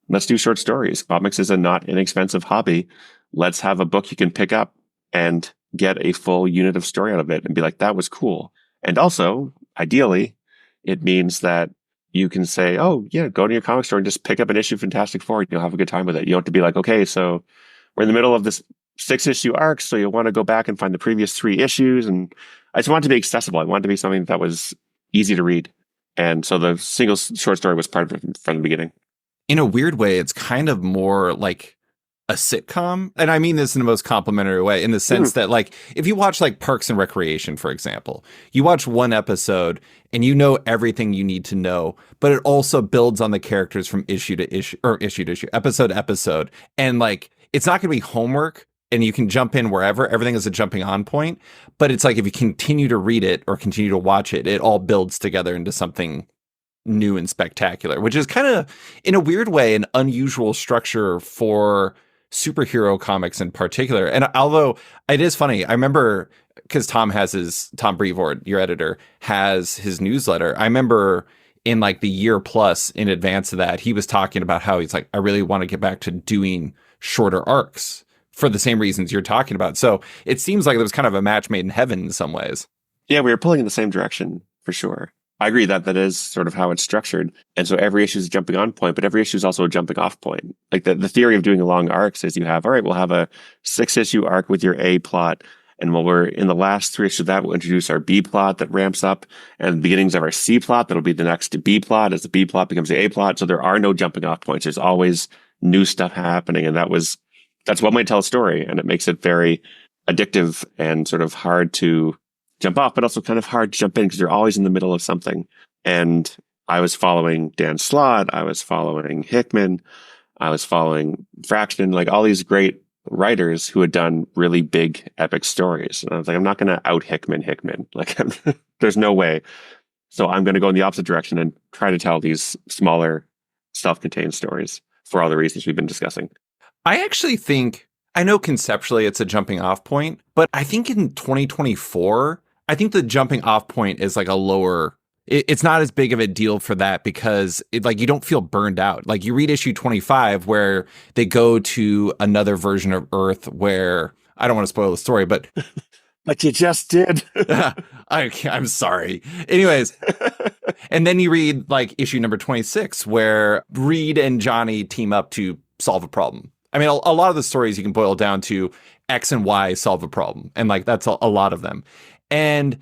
let's do short stories. Comics is a not inexpensive hobby. Let's have a book you can pick up and get a full unit of story out of it and be like, that was cool. And also, ideally, it means that you can say, oh, yeah, go to your comic store and just pick up an issue of Fantastic Four and you'll have a good time with it. You don't have to be like, okay, so we're in the middle of this 6 issue arc, so you'll want to go back and find the previous 3 issues. And I just want it to be accessible. I want it to be something that was easy to read. And so the single short story was part of it from the beginning. In a weird way, it's kind of more like a sitcom. And I mean this in the most complimentary way, in the sense that if you watch Parks and Recreation, for example, you watch 1 episode and you know everything you need to know, but it also builds on the characters from issue to issue, or issue to issue, episode to episode. And it's not going to be homework. and you can jump in wherever. Everything is a jumping on point. But it's like if you continue to read it or continue to watch it, it all builds together into something new and spectacular, which is kind of, in a weird way, an unusual structure for superhero comics in particular. And although it is funny, I remember, because Tom Brevoort, your editor, has his newsletter. I remember in like the year plus in advance of that, he was talking about how he's like, I really want to get back to doing shorter arcs for the same reasons you're talking about. So it seems like it was kind of a match made in heaven in some ways. Yeah, we were pulling in the same direction for sure. I agree that is sort of how it's structured. And so every issue is a jumping on point, but every issue is also a jumping off point. Like the theory of doing long arcs is you have, all right, we'll have a 6-issue arc with your A plot. And while we're in the last 3 issues of that, we'll introduce our B plot that ramps up, and the beginnings of our C plot that'll be the next B plot as the B plot becomes the A plot. So there are no jumping off points. There's always new stuff happening. And that's one way to tell a story. And it makes it very addictive and sort of hard to jump off, but also kind of hard to jump in because you're always in the middle of something. And I was following Dan Slott. I was following Hickman. I was following Fraction, like all these great writers who had done really big epic stories. And I was like, I'm not going to out Hickman. Like there's no way. So I'm going to go in the opposite direction and try to tell these smaller self-contained stories for all the reasons we've been discussing. I actually think, I know conceptually it's a jumping off point, but I think in 2024, I think the jumping off point is like a lower, it's not as big of a deal for that because you don't feel burned out. Like you read issue 25 where they go to another version of Earth where, I don't want to spoil the story, but but you just did. I'm sorry. Anyways, and then you read like issue number 26 where Reed and Johnny team up to solve a problem. I mean, a lot of the stories you can boil down to X and Y solve a problem. And like, that's a lot of them. And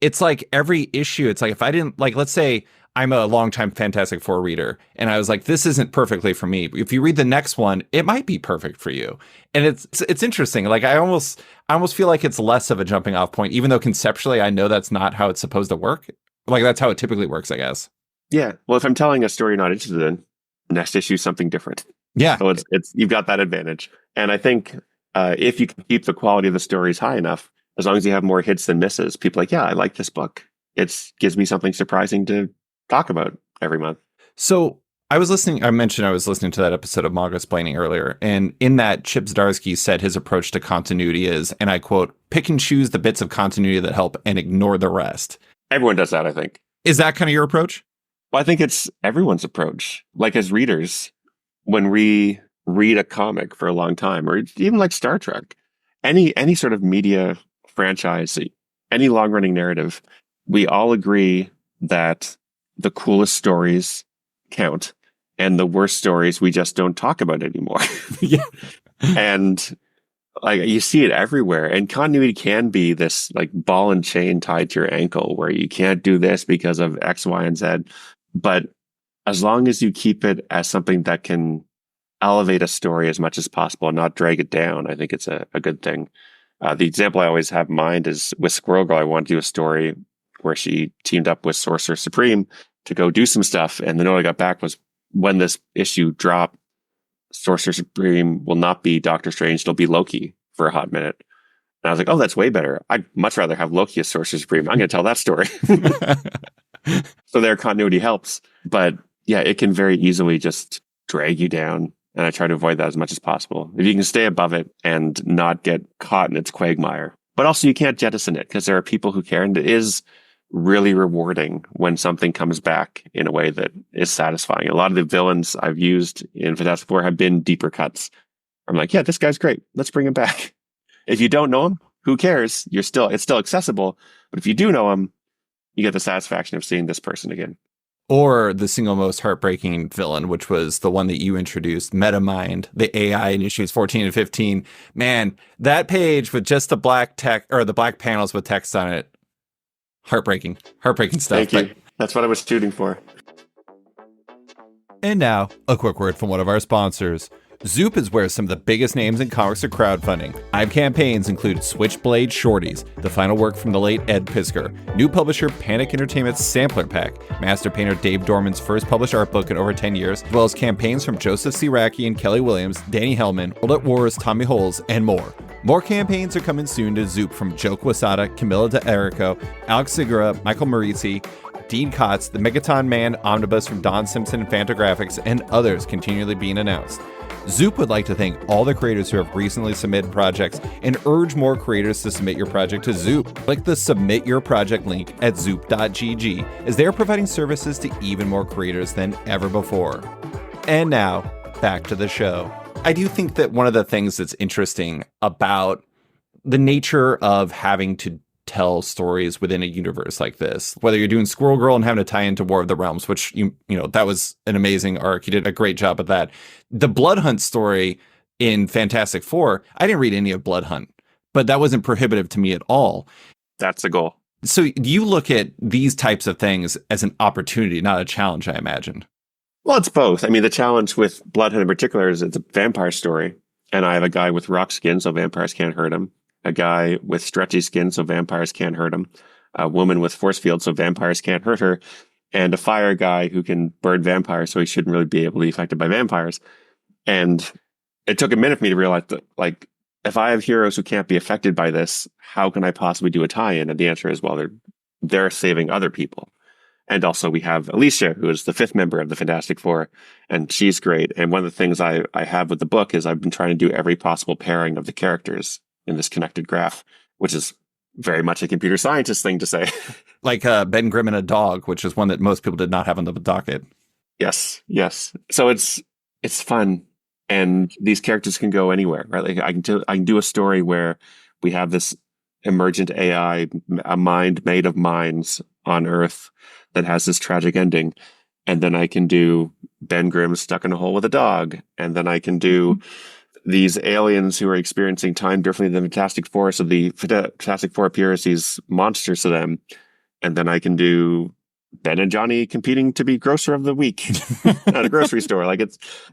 it's like every issue, it's like, if I didn't, like, let's say I'm a longtime Fantastic Four reader and I was like, this isn't perfectly for me. If you read the next one, it might be perfect for you. And it's interesting. Like I almost feel like it's less of a jumping off point, even though conceptually I know that's not how it's supposed to work. Like that's how it typically works, I guess. Yeah. Well, if I'm telling a story you're not interested in, next issue is something different. Yeah. So it's you've got that advantage. And I think if you can keep the quality of the stories high enough, as long as you have more hits than misses, people are like, yeah, I like this book. It gives me something surprising to talk about every month. So I mentioned I was listening to that episode of Manga Splaining earlier. And in that, Chip Zdarsky said his approach to continuity is, and I quote, pick and choose the bits of continuity that help and ignore the rest. Everyone does that, I think. Is that kind of your approach? Well, I think it's everyone's approach. Like as readers, when we read a comic for a long time, or even like Star Trek, any sort of media franchise, any long-running narrative, we all agree that the coolest stories count and the worst stories we just don't talk about anymore. Yeah. And like you see it everywhere. And continuity can be this like ball and chain tied to your ankle where you can't do this because of X, Y, and Z. But as long as you keep it as something that can elevate a story as much as possible and not drag it down, I think it's a good thing. The example I always have in mind is with Squirrel Girl. I wanted to do a story where she teamed up with Sorcerer Supreme to go do some stuff. And the note I got back was, when this issue dropped, Sorcerer Supreme will not be Doctor Strange. It'll be Loki for a hot minute. And I was like, oh, that's way better. I'd much rather have Loki as Sorcerer Supreme. I'm going to tell that story. So their continuity helps. But yeah, it can very easily just drag you down. And I try to avoid that as much as possible. If you can stay above it and not get caught in its quagmire. But also you can't jettison it because there are people who care. And it is really rewarding when something comes back in a way that is satisfying. A lot of the villains I've used in Fantastic Four have been deeper cuts. I'm like, yeah, this guy's great. Let's bring him back. If you don't know him, who cares? It's still accessible. But if you do know him, you get the satisfaction of seeing this person again. Or the single most heartbreaking villain, which was the one that you introduced, Metamind, the AI in issues 14 and 15. Man, that page with just the black text or the black panels with text on it. Heartbreaking stuff. Thank you. That's what I was shooting for. And now, a quick word from one of our sponsors. Zoop is where some of the biggest names in comics are crowdfunding. Live campaigns include Switchblade Shorties, the final work from the late Ed Piskor, new publisher Panic Entertainment's Sampler Pack, master painter Dave Dorman's first published art book in over 10 years, as well as campaigns from Joseph C. Racky and Kelly Williams, Danny Hellman, Old at War's Tommy Holes, and more. More campaigns are coming soon to Zoop from Joe Quesada, Camilla D'Erico, Alex Segura, Michael Marizzi, Dean Kotz, the Megaton Man Omnibus from Don Simpson and Fantagraphics, and others continually being announced. Zoop would like to thank all the creators who have recently submitted projects and urge more creators to submit your project to Zoop. Click the Submit Your Project link at zoop.gg, as they are providing services to even more creators than ever before. And now, back to the show. I do think that one of the things that's interesting about the nature of having to tell stories within a universe like this, whether you're doing Squirrel Girl and having to tie into War of the Realms, which you know that was an amazing arc. You did a great job of that. The Blood Hunt story in Fantastic Four, I didn't read any of Blood Hunt, but that wasn't prohibitive to me at all. That's the goal. So you look at these types of things as an opportunity, not a challenge, I imagine. Well, it's both. I mean, the challenge with Blood Hunt in particular is it's a vampire story. And I have a guy with rock skin, so vampires can't hurt him. A guy with stretchy skin, so vampires can't hurt him. A woman with force field, so vampires can't hurt her. And a fire guy who can burn vampires, so he shouldn't really be able to be affected by vampires. And it took a minute for me to realize that, like, if I have heroes who can't be affected by this, how can I possibly do a tie-in? And the answer is, well, they're saving other people. And also we have Alicia, who is the fifth member of the Fantastic Four, and she's great. And one of the things I have with the book is I've been trying to do every possible pairing of the characters in this connected graph, which is very much a computer scientist thing to say. Like Ben Grimm and a dog, which is one that most people did not have on the docket. Yes. So it's fun, and these characters can go anywhere, right? Like I can do a story where we have this emergent AI, a mind made of minds on Earth that has this tragic ending. And then I can do Ben Grimm stuck in a hole with a dog. And then I can do these aliens who are experiencing time differently than the Fantastic Four. So the Fantastic Four appear as these monsters to them. And then I can do Ben and Johnny competing to be grocer of the week at a grocery store. Like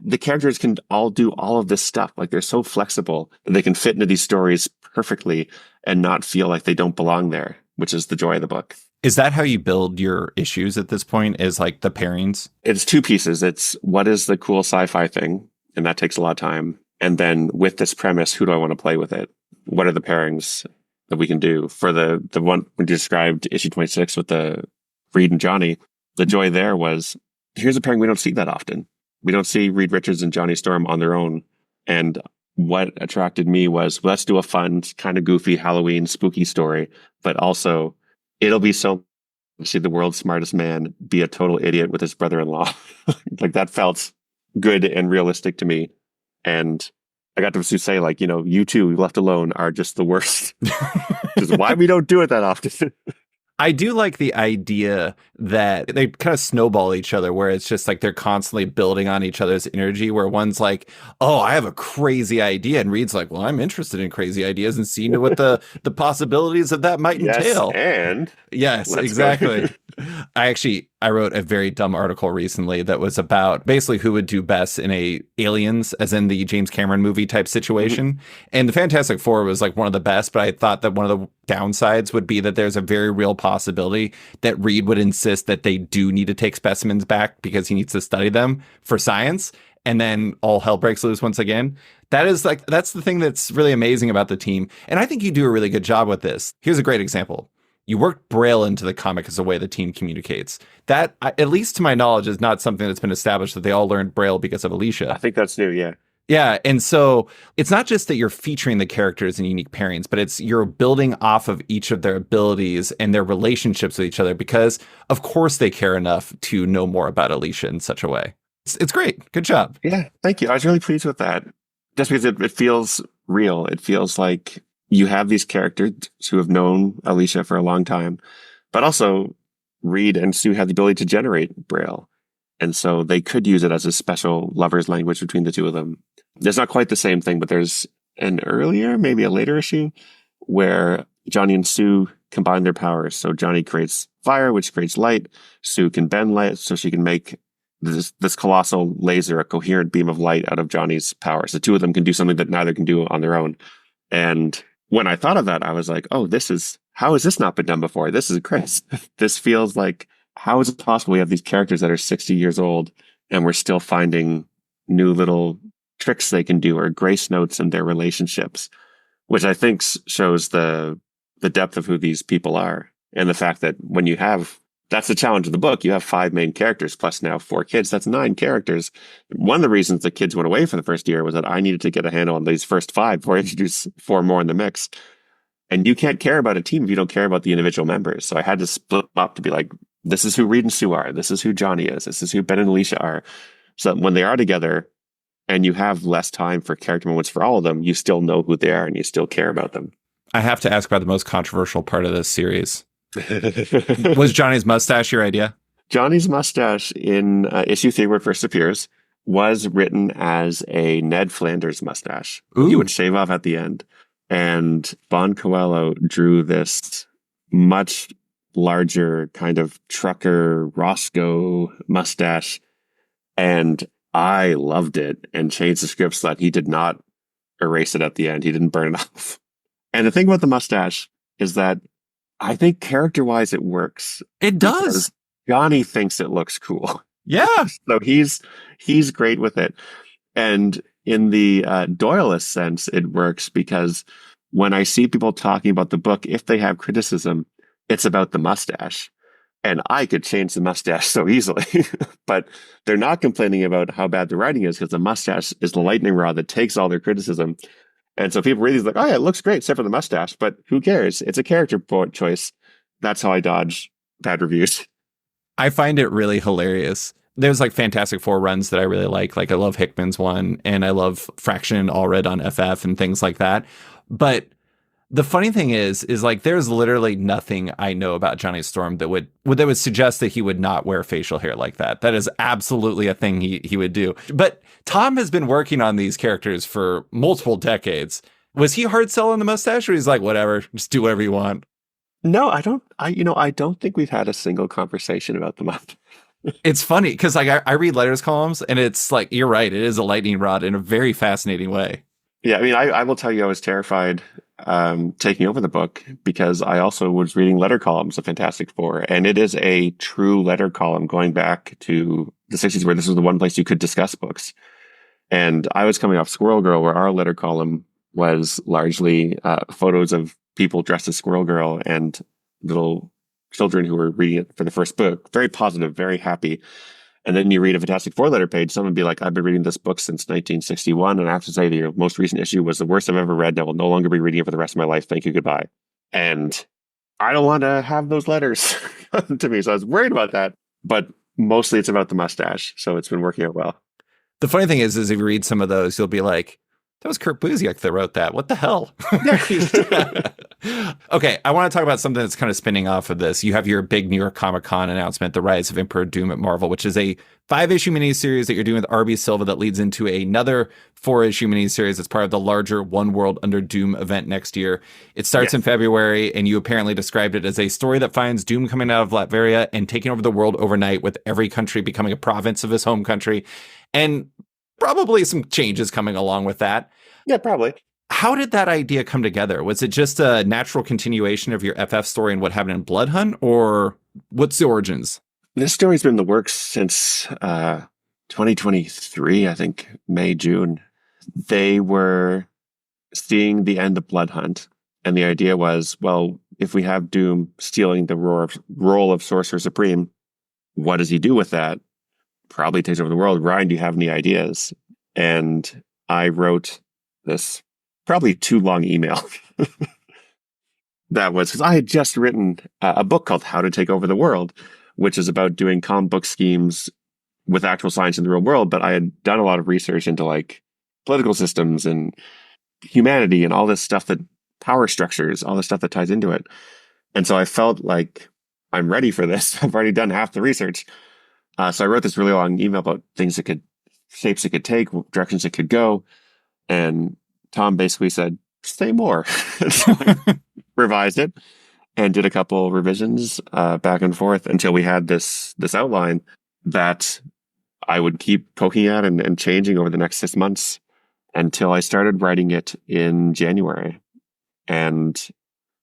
the characters can all do all of this stuff. Like they're so flexible that they can fit into these stories perfectly and not feel like they don't belong there, which is the joy of the book. Is that how you build your issues at this point, is like the pairings? It's two pieces. It's what is the cool sci-fi thing? And that takes a lot of time. And then with this premise, who do I want to play with it? What are the pairings that we can do? For the one we described, issue 26 with the Reed and Johnny, the joy there was, here's a pairing we don't see that often. We don't see Reed Richards and Johnny Storm on their own. And what attracted me was, let's do a fun, kind of goofy Halloween spooky story, but also it'll be so to see the world's smartest man be a total idiot with his brother-in-law. Like that felt good and realistic to me. And I got to say, like, you know, you two left alone are just the worst. Which is why we don't do it that often. I do like the idea that they kind of snowball each other, where it's just like they're constantly building on each other's energy, where one's like, oh, I have a crazy idea. And Reed's like, well, I'm interested in crazy ideas and seeing what the possibilities of that might entail. Yes, exactly. I wrote a very dumb article recently that was about basically who would do best in a Aliens, as in the James Cameron movie type situation. Mm-hmm. And the Fantastic Four was like one of the best, but I thought that one of the downsides would be that there's a very real possibility that Reed would insist that they do need to take specimens back because he needs to study them for science. And then all hell breaks loose once again. That's the thing that's really amazing about the team. And I think you do a really good job with this. Here's a great example. You worked Braille into the comic as a way the team communicates. That, at least to my knowledge, is not something that's been established, that they all learned Braille because of Alicia. I think that's new, yeah. Yeah, and so it's not just that you're featuring the characters in unique pairings, but it's you're building off of each of their abilities and their relationships with each other, because of course they care enough to know more about Alicia in such a way. It's great. Good job. Yeah, thank you. I was really pleased with that. Just because it feels real. It feels like you have these characters who have known Alicia for a long time, but also Reed and Sue have the ability to generate Braille. And so they could use it as a special lover's language between the two of them. There's not quite the same thing, but there's an earlier, maybe a later issue where Johnny and Sue combine their powers. So Johnny creates fire, which creates light. Sue can bend light, so she can make this colossal laser, a coherent beam of light out of Johnny's powers. The two of them can do something that neither can do on their own. And when I thought of that, I was like, oh, how has this not been done before? This is Chris. This feels like, how is it possible we have these characters that are 60 years old and we're still finding new little tricks they can do, or grace notes in their relationships, which I think shows the depth of who these people are. And the fact that when you have, that's the challenge of the book. You have 5 main characters plus now 4 kids. That's 9 characters. One of the reasons the kids went away for the first year was that I needed to get a handle on these first 5 before I introduce 4 more in the mix. And you can't care about a team if you don't care about the individual members. So I had to split them up to be like, this is who Reed and Sue are. This is who Johnny is. This is who Ben and Alicia are. So that when they are together and you have less time for character moments for all of them, you still know who they are and you still care about them. I have to ask about the most controversial part of this series. Was Johnny's mustache your idea? Johnny's mustache in issue 3, where it first appears, was written as a Ned Flanders mustache. Ooh. He would shave off at the end. And Bon Coelho drew this much larger kind of trucker Roscoe mustache. And I loved it and changed the script so that he did not erase it at the end. He didn't burn it off. And the thing about the mustache is that I think character-wise it works. It does. Johnny thinks it looks cool. Yeah. So he's great with it. And in the Doyleist sense, it works because when I see people talking about the book, if they have criticism, it's about the mustache. And I could change the mustache so easily. But they're not complaining about how bad the writing is because the mustache is the lightning rod that takes all their criticism. And so people read these like, oh yeah, it looks great except for the mustache, but who cares? It's a character choice. That's how I dodge bad reviews. I find it really hilarious. There's like Fantastic Four runs that I really like. Like I love Hickman's one and I love Fraction All Red on FF and things like that. But the funny thing is like there's literally nothing I know about Johnny Storm that would suggest that he would not wear facial hair like that. That is absolutely a thing he would do. But Tom has been working on these characters for multiple decades. Was he hard selling the mustache, or he's like, whatever, just do whatever you want? No, I don't think we've had a single conversation about the mustache. It's funny because like I read letters columns and it's like, you're right, it is a lightning rod in a very fascinating way. Yeah, I mean, I will tell you, I was terrified taking over the book because I also was reading letter columns of Fantastic Four, and it is a true letter column going back to the 60s where this was the one place you could discuss books. And I was coming off Squirrel Girl, where our letter column was largely photos of people dressed as Squirrel Girl and little children who were reading it for the first book. Very positive, very happy. And then you read a Fantastic Four letter page, someone would be like, I've been reading this book since 1961, and I have to say that your most recent issue was the worst I've ever read, and I will no longer be reading it for the rest of my life. Thank you, goodbye. And I don't want to have those letters to me, so I was worried about that. But mostly it's about the mustache, so it's been working out well. The funny thing is if you read some of those, you'll be like, that was Kurt Busiek that wrote that. What the hell? Okay, I want to talk about something that's kind of spinning off of this. You have your big New York Comic Con announcement, The Rise of Emperor Doom at Marvel, which is a 5-issue miniseries that you're doing with R.B. Silva that leads into another 4-issue miniseries that's part of the larger One World Under Doom event next year. It starts in February, and you apparently described it as a story that finds Doom coming out of Latveria and taking over the world overnight, with every country becoming a province of his home country. And probably some changes coming along with that. Yeah, probably. How did that idea come together? Was it just a natural continuation of your FF story and what happened in Blood Hunt, or what's the origins? This story's been in the works since 2023, I think, May, June. They were seeing the end of Blood Hunt, and the idea was, well, if we have Doom stealing the role of Sorcerer Supreme, what does he do with that? Probably takes over the world. Ryan, do you have any ideas? And I wrote this probably too long email. That was because I had just written a book called How to Take Over the World, which is about doing comic book schemes with actual science in the real world. But I had done a lot of research into like political systems and humanity and all this stuff, that power structures, all the stuff that ties into it. And so I felt like I'm ready for this. I've already done half the research. So I wrote this really long email about shapes it could take, directions it could go. And Tom basically said, say more. So I revised it and did a couple revisions back and forth until we had this outline that I would keep poking at and changing over the next 6 months until I started writing it in January. And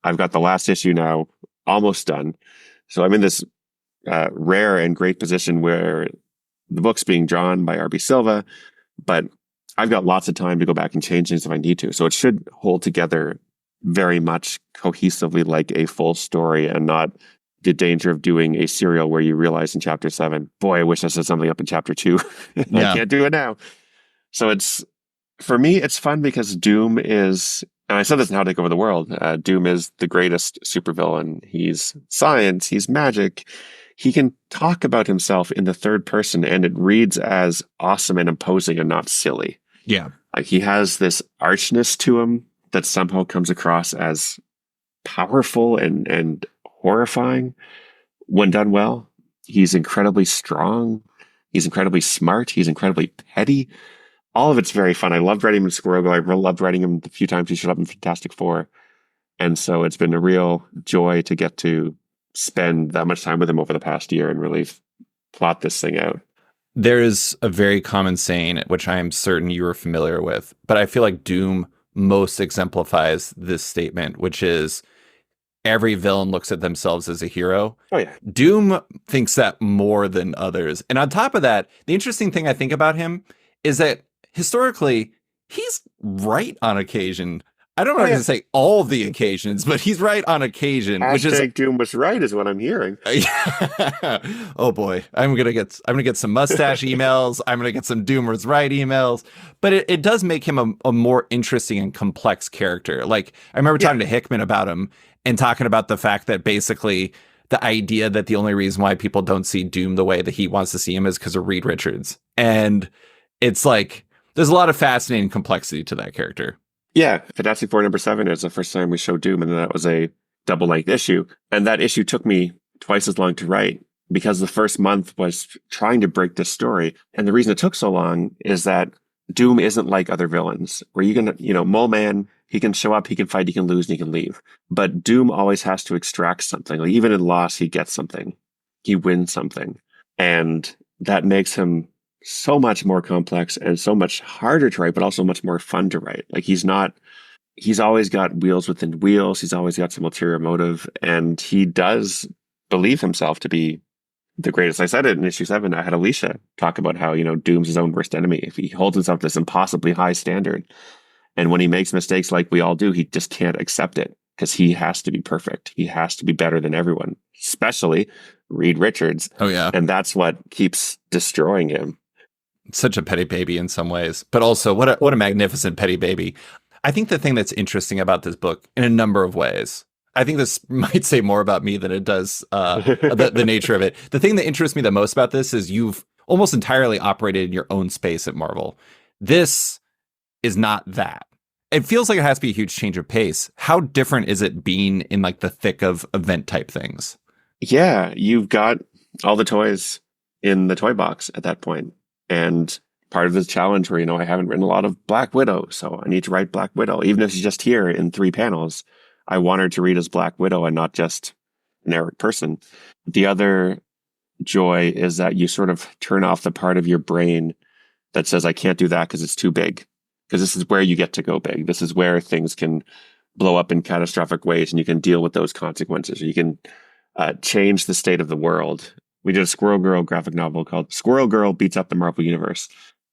I've got the last issue now almost done. So I'm in this rare and great position where the book's being drawn by R.B. Silva, but I've got lots of time to go back and change things if I need to. So it should hold together very much cohesively like a full story, and not the danger of doing a serial where you realize in chapter 7, boy, I wish I set something up in chapter 2. I can't do it now. So for me, it's fun because Doom is, and I said this in How to Take Over the World, Doom is the greatest supervillain. He's science, he's magic. He can talk about himself in the third person, and it reads as awesome and imposing and not silly. Yeah. Like, he has this archness to him that somehow comes across as powerful and horrifying when done well. He's incredibly strong. He's incredibly smart. He's incredibly petty. All of it's very fun. I loved writing him in Squirrel Girl. I loved writing him the few times he showed up in Fantastic Four. And so it's been a real joy to get to spend that much time with him over the past year and really plot this thing out. There is a very common saying, which I am certain you are familiar with, but I feel like Doom most exemplifies this statement, which is every villain looks at themselves as a hero. Oh, yeah. Doom thinks that more than others. And on top of that, the interesting thing I think about him is that historically, he's right on occasion. I don't know if I can say all the occasions, but he's right on occasion. Hashtag which is Doom was right is what I'm hearing. Oh boy, I'm gonna get some mustache emails. I'm gonna get some Doom was right emails. But it does make him a more interesting and complex character. Like, I remember talking to Hickman about him and talking about the fact that basically the idea that the only reason why people don't see Doom the way that he wants to see him is because of Reed Richards. And it's like, there's a lot of fascinating complexity to that character. Yeah, Fantastic Four #7 is the first time we showed Doom, and that was a double-length issue. And that issue took me twice as long to write because the first month was trying to break this story. And the reason it took so long is that Doom isn't like other villains, where you can, Mole Man, he can show up, he can fight, he can lose, and he can leave. But Doom always has to extract something. Like, even in loss, he gets something. He wins something. And that makes him so much more complex and so much harder to write, but also much more fun to write. Like, he's always got wheels within wheels. He's always got some ulterior motive, and he does believe himself to be the greatest. I said it in issue 7. I had Alicia talk about how, Doom's his own worst enemy. If he holds himself to this impossibly high standard, and when he makes mistakes like we all do, he just can't accept it because he has to be perfect. He has to be better than everyone, especially Reed Richards. Oh yeah. And that's what keeps destroying him. Such a petty baby in some ways, but also what a magnificent petty baby. I think the thing that's interesting about this book in a number of ways, I think this might say more about me than it does the nature of it. The thing that interests me the most about this is you've almost entirely operated in your own space at Marvel. This is not that. It feels like it has to be a huge change of pace. How different is it being in like the thick of event type things? Yeah, you've got all the toys in the toy box at that point. And part of the challenge where, I haven't written a lot of Black Widow, so I need to write Black Widow. Even if she's just here in 3 panels, I want her to read as Black Widow and not just an Eric person. The other joy is that you sort of turn off the part of your brain that says, I can't do that because it's too big. Because this is where you get to go big. This is where things can blow up in catastrophic ways, and you can deal with those consequences. Or you can change the state of the world. We did a Squirrel Girl graphic novel called Squirrel Girl Beats Up the Marvel Universe.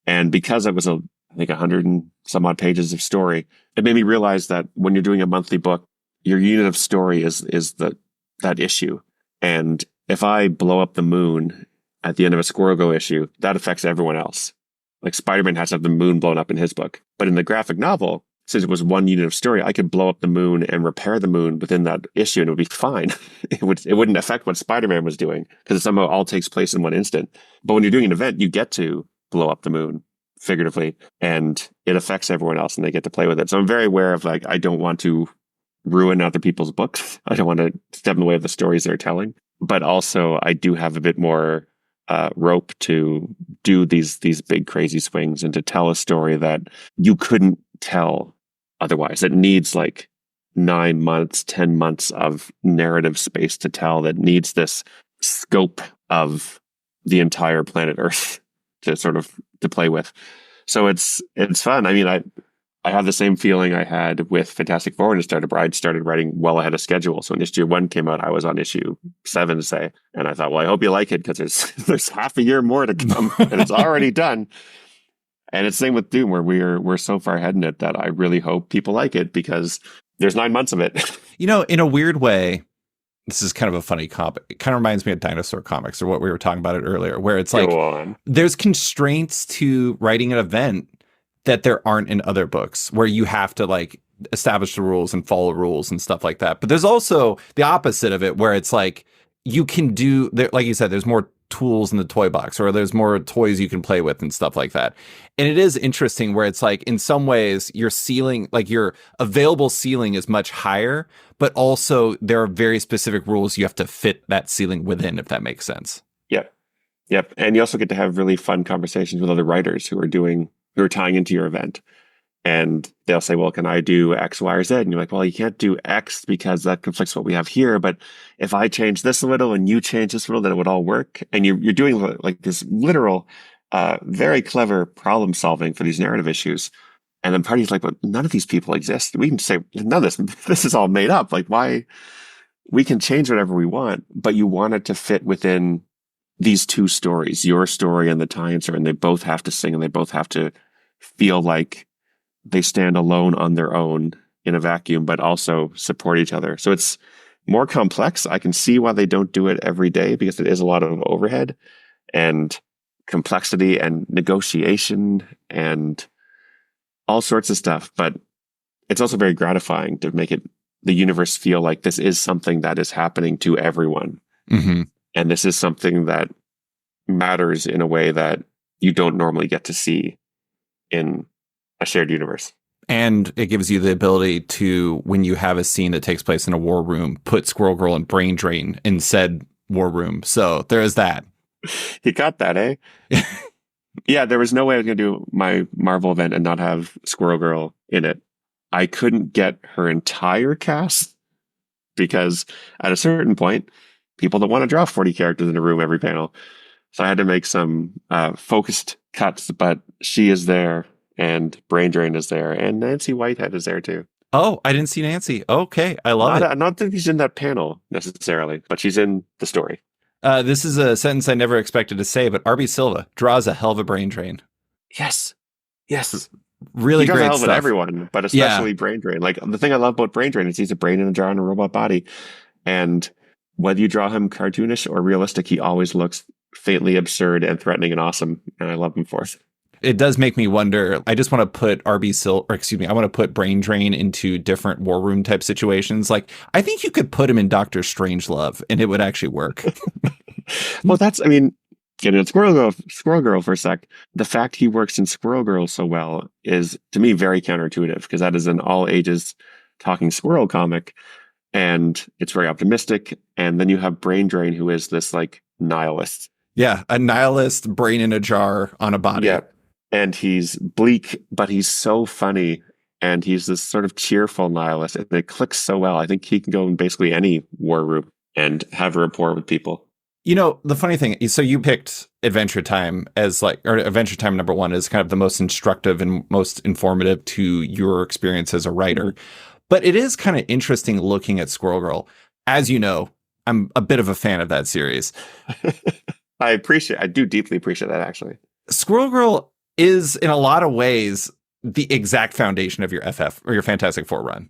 And because it was, I think, 100 and some odd pages of story, it made me realize that when you're doing a monthly book, your unit of story is that issue. And if I blow up the moon at the end of a Squirrel Girl issue, that affects everyone else. Like, Spider-Man has to have the moon blown up in his book. But in the graphic novel, since it was one unit of story, I could blow up the moon and repair the moon within that issue, and it would be fine. It wouldn't affect what Spider-Man was doing because it somehow all takes place in one instant. But when you're doing an event, you get to blow up the moon figuratively, and it affects everyone else, and they get to play with it. So I'm very aware of, like, I don't want to ruin other people's books. I don't want to step in the way of the stories they're telling. But also, I do have a bit more rope to do these big crazy swings and to tell a story that you couldn't tell otherwise. It needs like 9 months, 10 months of narrative space to tell, that needs this scope of the entire planet Earth to play with. So it's fun. I mean, I have the same feeling I had with Fantastic Four when it started. I started writing well ahead of schedule. So when issue 1 came out, I was on issue 7, say, and I thought, well, I hope you like it because there's half a year more to come, and it's already done. And it's the same with Doom, where we're so far ahead in it that I really hope people like it because there's 9 months of it. In a weird way, this is kind of a funny comp. It kind of reminds me of Dinosaur Comics or what we were talking about it earlier, where it's like Go on. there's constraints to writing an event that there aren't in other books, where you have to like establish the rules and follow rules and stuff like that. But there's also the opposite of it, where it's like you can do, like you said, there's more tools in the toy box, or there's more toys you can play with and stuff like that. And it is interesting where it's like, in some ways, your ceiling, like your available ceiling is much higher, but also there are very specific rules you have to fit that ceiling within, if that makes sense. Yep. Yep. And you also get to have really fun conversations with other writers who are tying into your event. And they'll say, well, can I do X, Y, or Z? And you're like, well, you can't do X because that conflicts what we have here. But if I change this a little and you change this a little, then it would all work. And you're doing like this literal, very clever problem solving for these narrative issues. And then party's like, but none of these people exist. We can say, none of this is all made up. Like, why? We can change whatever we want, but you want it to fit within these two stories, your story and the tie-in story, and they both have to sing and they both have to feel like they stand alone on their own in a vacuum, but also support each other. So it's more complex. I can see why they don't do it every day, because it is a lot of overhead and complexity and negotiation and all sorts of stuff. But it's also very gratifying to make the universe feel like this is something that is happening to everyone. Mm-hmm. And this is something that matters in a way that you don't normally get to see in a shared universe. And it gives you the ability to, when you have a scene that takes place in a war room, put Squirrel Girl and Brain Drain in said war room. So there is that. You got that, eh? Yeah, there was no way I was going to do my Marvel event and not have Squirrel Girl in it. I couldn't get her entire cast because at a certain point, people don't want to draw 40 characters in a room every panel. So I had to make some focused cuts, but she is there. And Brain Drain is there, and Nancy Whitehead is there too. Oh, I didn't see Nancy. Okay, I love it. Not that she's in that panel necessarily, but she's in the story. This is a sentence I never expected to say, but RB Silva draws a hell of a brain drain. Yes. Really he draws great a hell stuff. of everyone, but especially Brain Drain. Like, the thing I love about Brain Drain is he's a brain in a jar in a robot body, and whether you draw him cartoonish or realistic, he always looks faintly absurd and threatening and awesome, and I love him for it. It does make me wonder. I just want to put I want to put Brain Drain into different war room type situations. Like, I think you could put him in Doctor Strangelove and it would actually work. Well, getting at Squirrel Girl for a sec. The fact he works in Squirrel Girl so well is, to me, very counterintuitive, because that is an all ages talking squirrel comic, and it's very optimistic. And then you have Brain Drain, who is this like nihilist. Yeah, a nihilist brain in a jar on a body. Yeah. And he's bleak, but he's so funny. And he's this sort of cheerful nihilist. And it clicks so well. I think he can go in basically any war room and have a rapport with people. The funny thing, so you picked Adventure Time or Adventure Time #1 as kind of the most instructive and most informative to your experience as a writer. But it is kind of interesting looking at Squirrel Girl. As you know, I'm a bit of a fan of that series. I do deeply appreciate that, actually. Squirrel Girl is, in a lot of ways, the exact foundation of your FF or your Fantastic Four run.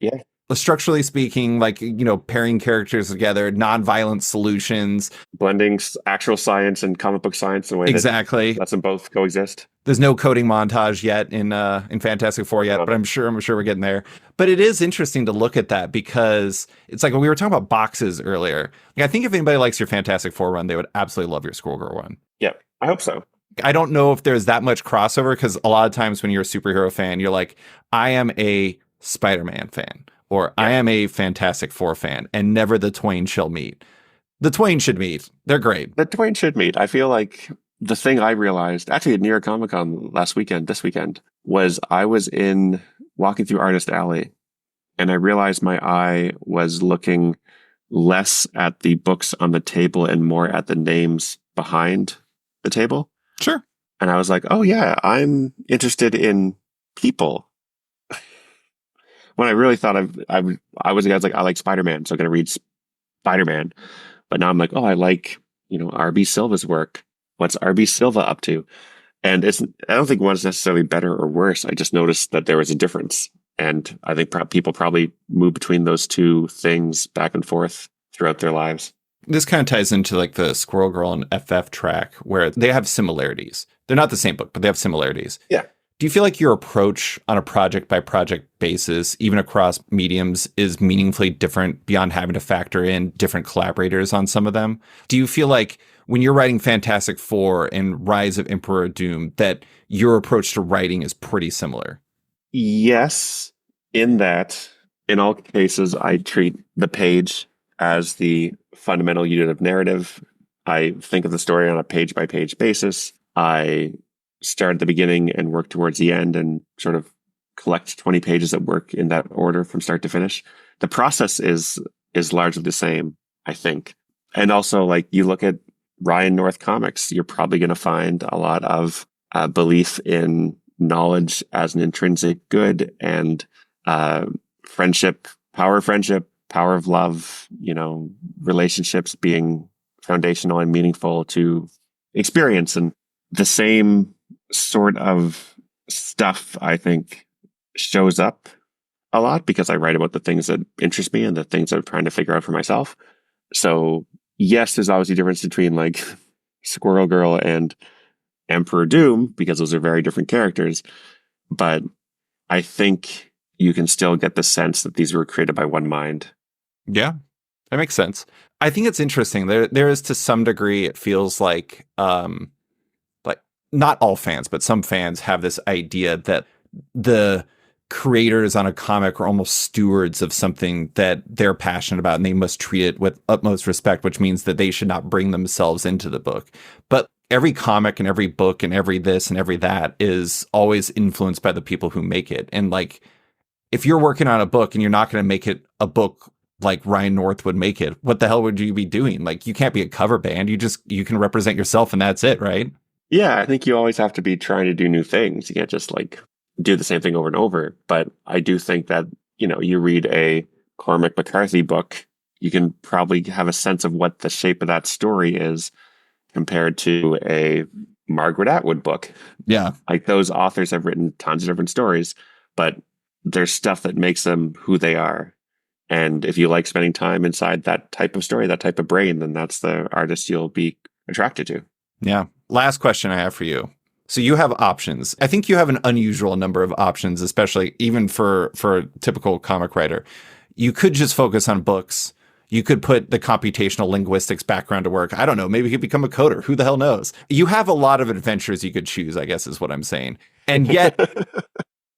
Yeah. Structurally speaking, like, pairing characters together, non-violent solutions. Blending actual science and comic book science in a way exactly. that lets them both coexist. There's no coding montage yet in Fantastic Four yet, but I'm sure we're getting there. But it is interesting to look at that, because it's like, when we were talking about boxes earlier, I think if anybody likes your Fantastic Four run, they would absolutely love your Squirrel Girl one. Yeah, I hope so. I don't know if there's that much crossover, because a lot of times when you're a superhero fan, you're like, I am a Spider-Man fan, or I am a Fantastic Four fan, and never the twain shall meet. The twain should meet. They're great. The twain should meet. I feel like the thing I realized, actually at New York Comic Con this weekend, was I was walking through Artist Alley, and I realized my eye was looking less at the books on the table and more at the names behind the table. Sure. And I was like, oh yeah, I'm interested in people. When I really thought I was a guy like, I like Spider-Man, so I'm going to read Spider-Man. But now I'm like, oh, I like, RB Silva's work. What's RB Silva up to? And I don't think one's necessarily better or worse. I just noticed that there was a difference. And I think people probably move between those two things back and forth throughout their lives. This kind of ties into like the Squirrel Girl and FF track where they have similarities. They're not the same book, but they have similarities. Yeah. Do you feel like your approach on a project by project basis, even across mediums, is meaningfully different beyond having to factor in different collaborators on some of them? Do you feel like when you're writing Fantastic Four and Rise of Emperor Doom, that your approach to writing is pretty similar? Yes, in that, in all cases, I treat the page as the fundamental unit of narrative. I think of the story on a page by page basis. I start at the beginning and work towards the end and sort of collect 20 pages that work in that order from start to finish. The process is largely the same, I think. And also, like, you look at Ryan North comics, you're probably going to find a lot of belief in knowledge as an intrinsic good and friendship, power of love, relationships being foundational and meaningful to experience. And the same sort of stuff, I think, shows up a lot because I write about the things that interest me and the things I'm trying to figure out for myself. So yes, there's obviously a difference between like Squirrel Girl and Emperor Doom because those are very different characters. But I think you can still get the sense that these were created by one mind. Yeah, that makes sense. I think it's interesting. There is, to some degree, it feels like not all fans, but some fans have this idea that the creators on a comic are almost stewards of something that they're passionate about, and they must treat it with utmost respect, which means that they should not bring themselves into the book. But every comic and every book and every this and every that is always influenced by the people who make it. And like, if you're working on a book and you're not going to make it a book like Ryan North would make it, what the hell would you be doing? Like, you can't be a cover band. You can represent yourself and that's it, right? Yeah, I think you always have to be trying to do new things. You can't just like do the same thing over and over. But I do think that, you read a Cormac McCarthy book, you can probably have a sense of what the shape of that story is compared to a Margaret Atwood book. Yeah. Like, those authors have written tons of different stories, but there's stuff that makes them who they are. And if you like spending time inside that type of story, that type of brain, then that's the artist you'll be attracted to. Yeah. Last question I have for you. So you have options. I think you have an unusual number of options, especially even for a typical comic writer. You could just focus on books. You could put the computational linguistics background to work. I don't know. Maybe you could become a coder. Who the hell knows? You have a lot of adventures you could choose, I guess is what I'm saying. And yet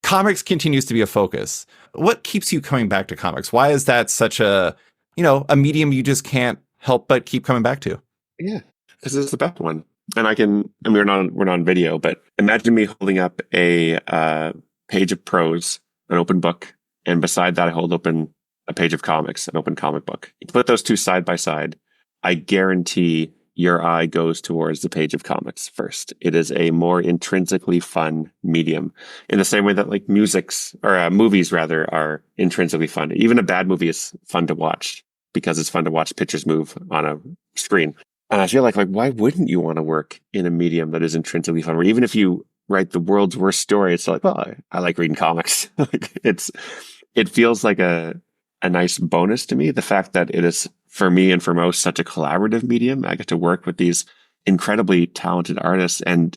comics continues to be a focus. What keeps you coming back to comics? Why is that such a medium you just can't help but keep coming back to? Yeah, this is the best one. And we're not on video, but imagine me holding up a page of prose, an open book, and beside that I hold open a page of comics, an open comic book. You put those two side by side, I guarantee your eye goes towards the page of comics first. It is a more intrinsically fun medium, in the same way that like movies rather are intrinsically fun. Even a bad movie is fun to watch because it's fun to watch pictures move on a screen. And I feel like why wouldn't you want to work in a medium that is intrinsically fun? Or even if you write the world's worst story, it's like, well, I like reading comics. It feels like a nice bonus to me. The fact that it is, for me and for most, such a collaborative medium. I get to work with these incredibly talented artists. And,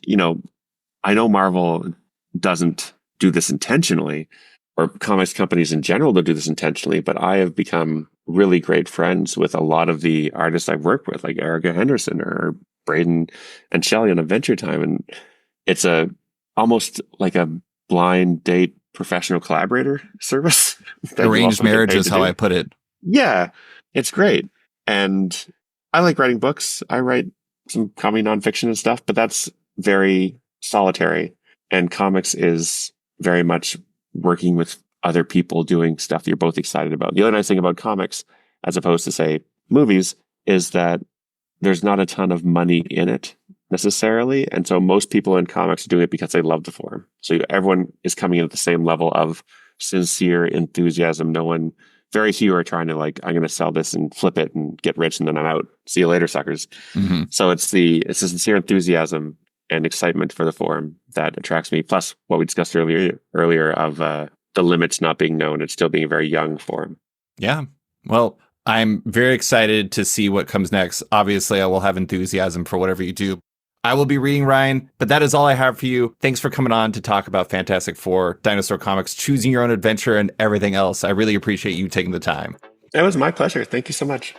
I know Marvel doesn't do this intentionally, or comics companies in general don't do this intentionally, but I have become really great friends with a lot of the artists I've worked with, like Erica Henderson or Braden and Shelley on Adventure Time. And it's almost like a blind date professional collaborator service. Arranged marriage is how I put it. Yeah, it's great. And I like writing books. I write some comedy nonfiction and stuff, but that's very solitary. And comics is very much working with other people doing stuff that you're both excited about. The other nice thing about comics, as opposed to, say, movies, is that there's not a ton of money in it necessarily. And so most people in comics are doing it because they love the form. So everyone is coming in at the same level of sincere enthusiasm. Very few are trying to like, I'm going to sell this and flip it and get rich and then I'm out. See you later, suckers. Mm-hmm. So it's a sincere enthusiasm and excitement for the forum that attracts me. Plus what we discussed earlier of the limits not being known and still being a very young forum. Yeah. Well, I'm very excited to see what comes next. Obviously, I will have enthusiasm for whatever you do. I will be reading, Ryan, but that is all I have for you. Thanks for coming on to talk about Fantastic Four, Dinosaur Comics, choosing your own adventure, and everything else. I really appreciate you taking the time. It was my pleasure. Thank you so much.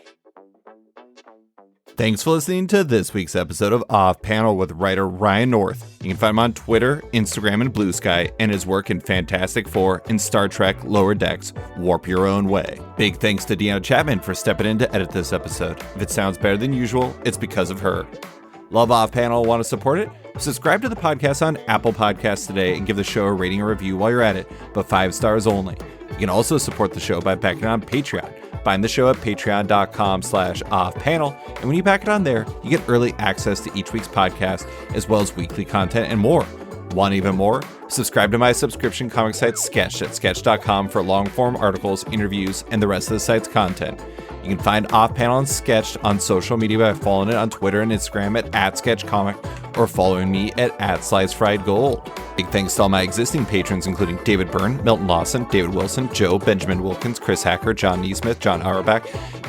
Thanks for listening to this week's episode of Off Panel with writer Ryan North. You can find him on Twitter, Instagram, and Blue Sky, and his work in Fantastic Four and Star Trek Lower Decks, Warp Your Own Way. Big thanks to Deanna Chapman for stepping in to edit this episode. If it sounds better than usual, it's because of her. Love Off Panel, want to support it? Subscribe to the podcast on Apple Podcasts today and give the show a rating or review while you're at it, but 5 stars only. You can also support the show by backing it on Patreon. Find the show at patreon.com/offpanel. And when you back it on there, you get early access to each week's podcast, as well as weekly content and more. Want even more? Subscribe to my subscription comic site Sketch at sketch.com for long-form articles, interviews, and the rest of the site's content. You can find Off Panel and Sketched on social media by following it on Twitter and Instagram at @SketchComic or following me at @SlicedFriedGold. Big thanks to all my existing patrons, including David Byrne, Milton Lawson, David Wilson, Joe, Benjamin Wilkins, Chris Hacker, John Neesmith, John Auerbach,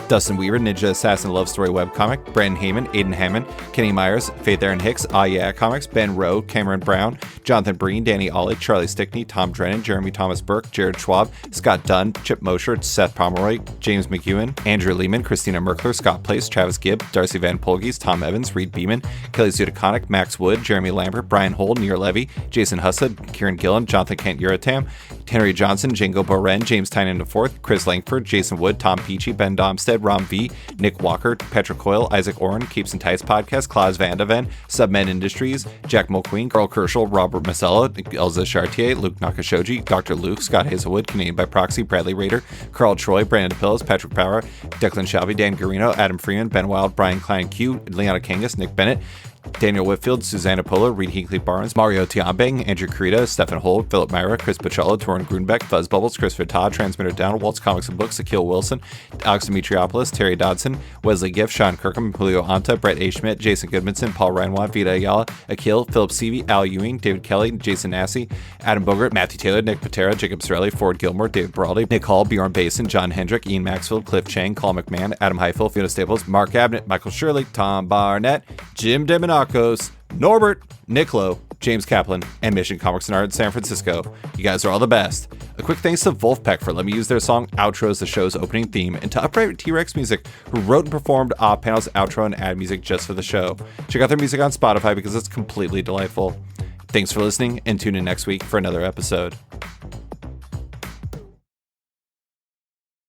Dustin Weaver, Ninja Assassin Love Story webcomic, Brandon Heyman, Aiden Hammond, Kenny Myers, Faith Aaron Hicks, Yeah Comics, Ben Rowe, Cameron Brown, Jonathan Breen, Danny Ollie, Charlie Stickney, Tom Drennan, Jeremy Thomas Burke, Jared Schwab, Scott Dunn, Chip Mosher, Seth Pomeroy, James McEwen, Andrew Lehman, Christina Merkler, Scott Place, Travis Gibb, Darcy Van Polges, Tom Evans, Reed Beeman, Kelly Zudakonic, Max Wood, Jeremy Lambert, Brian Hold, Near Levy, Jason Hussad, Kieran Gillen, Jonathan Kent Uratam, Henry Johnson, Django Boren, James Tynan IV, Chris Langford, Jason Wood, Tom Peachy, Ben Domstead, Rom V, Nick Walker, Petra Coyle, Isaac Oren, Keeps and Tights Podcast, Klaus Vandeven, Submen Industries, Jack Mulqueen, Carl Kerschel, Robert Masella, Elza Chartier, Luke Nakashoji, Dr. Luke, Scott Hazelwood, Canadian by Proxy, Bradley Rader, Carl Troy, Brandon Pills, Patrick Power, Declan Shelby, Dan Garino, Adam Freeman, Ben Wild, Brian Klein Q, Leona Kangas, Nick Bennett, Daniel Whitfield, Susanna Polo, Reed Hinkley Barnes, Mario Tiambang, Andrew Carita, Stephen Holt, Philip Myra, Chris Pacella, Torin Grunbeck, Fuzz Bubbles, Christopher Todd, Transmitter Down, Waltz Comics and Books, Akil Wilson, Alex Dimitriopoulos, Terry Dodson, Wesley Giff, Sean Kirkham, Julio Anta, Brett A. Schmidt, Jason Goodmanson, Paul Reinwand, Vita Ayala, Akil, Philip Seavey, Al Ewing, David Kelly, Jason Massey, Adam Bogert, Matthew Taylor, Nick Patera, Jacob Sorelli, Ford Gilmore, David Baraldi, Nick Hall, Bjorn Basin, John Hendrick, Ian Maxfield, Cliff Chang, Carl McMahon, Adam Heifel, Fiona Staples, Mark Abnett, Michael Shirley, Tom Barnett, Jim Demonakos, Norbert, Nick Lowe, James Kaplan, and Mission Comics and Art in San Francisco. You guys are all the best. A quick thanks to Wolfpack for letting me use their song Outro as the show's opening theme, and to Upright T-Rex Music, who wrote and performed Off Panel's outro and ad music just for the show. Check out their music on Spotify because it's completely delightful. Thanks for listening, and tune in next week for another episode.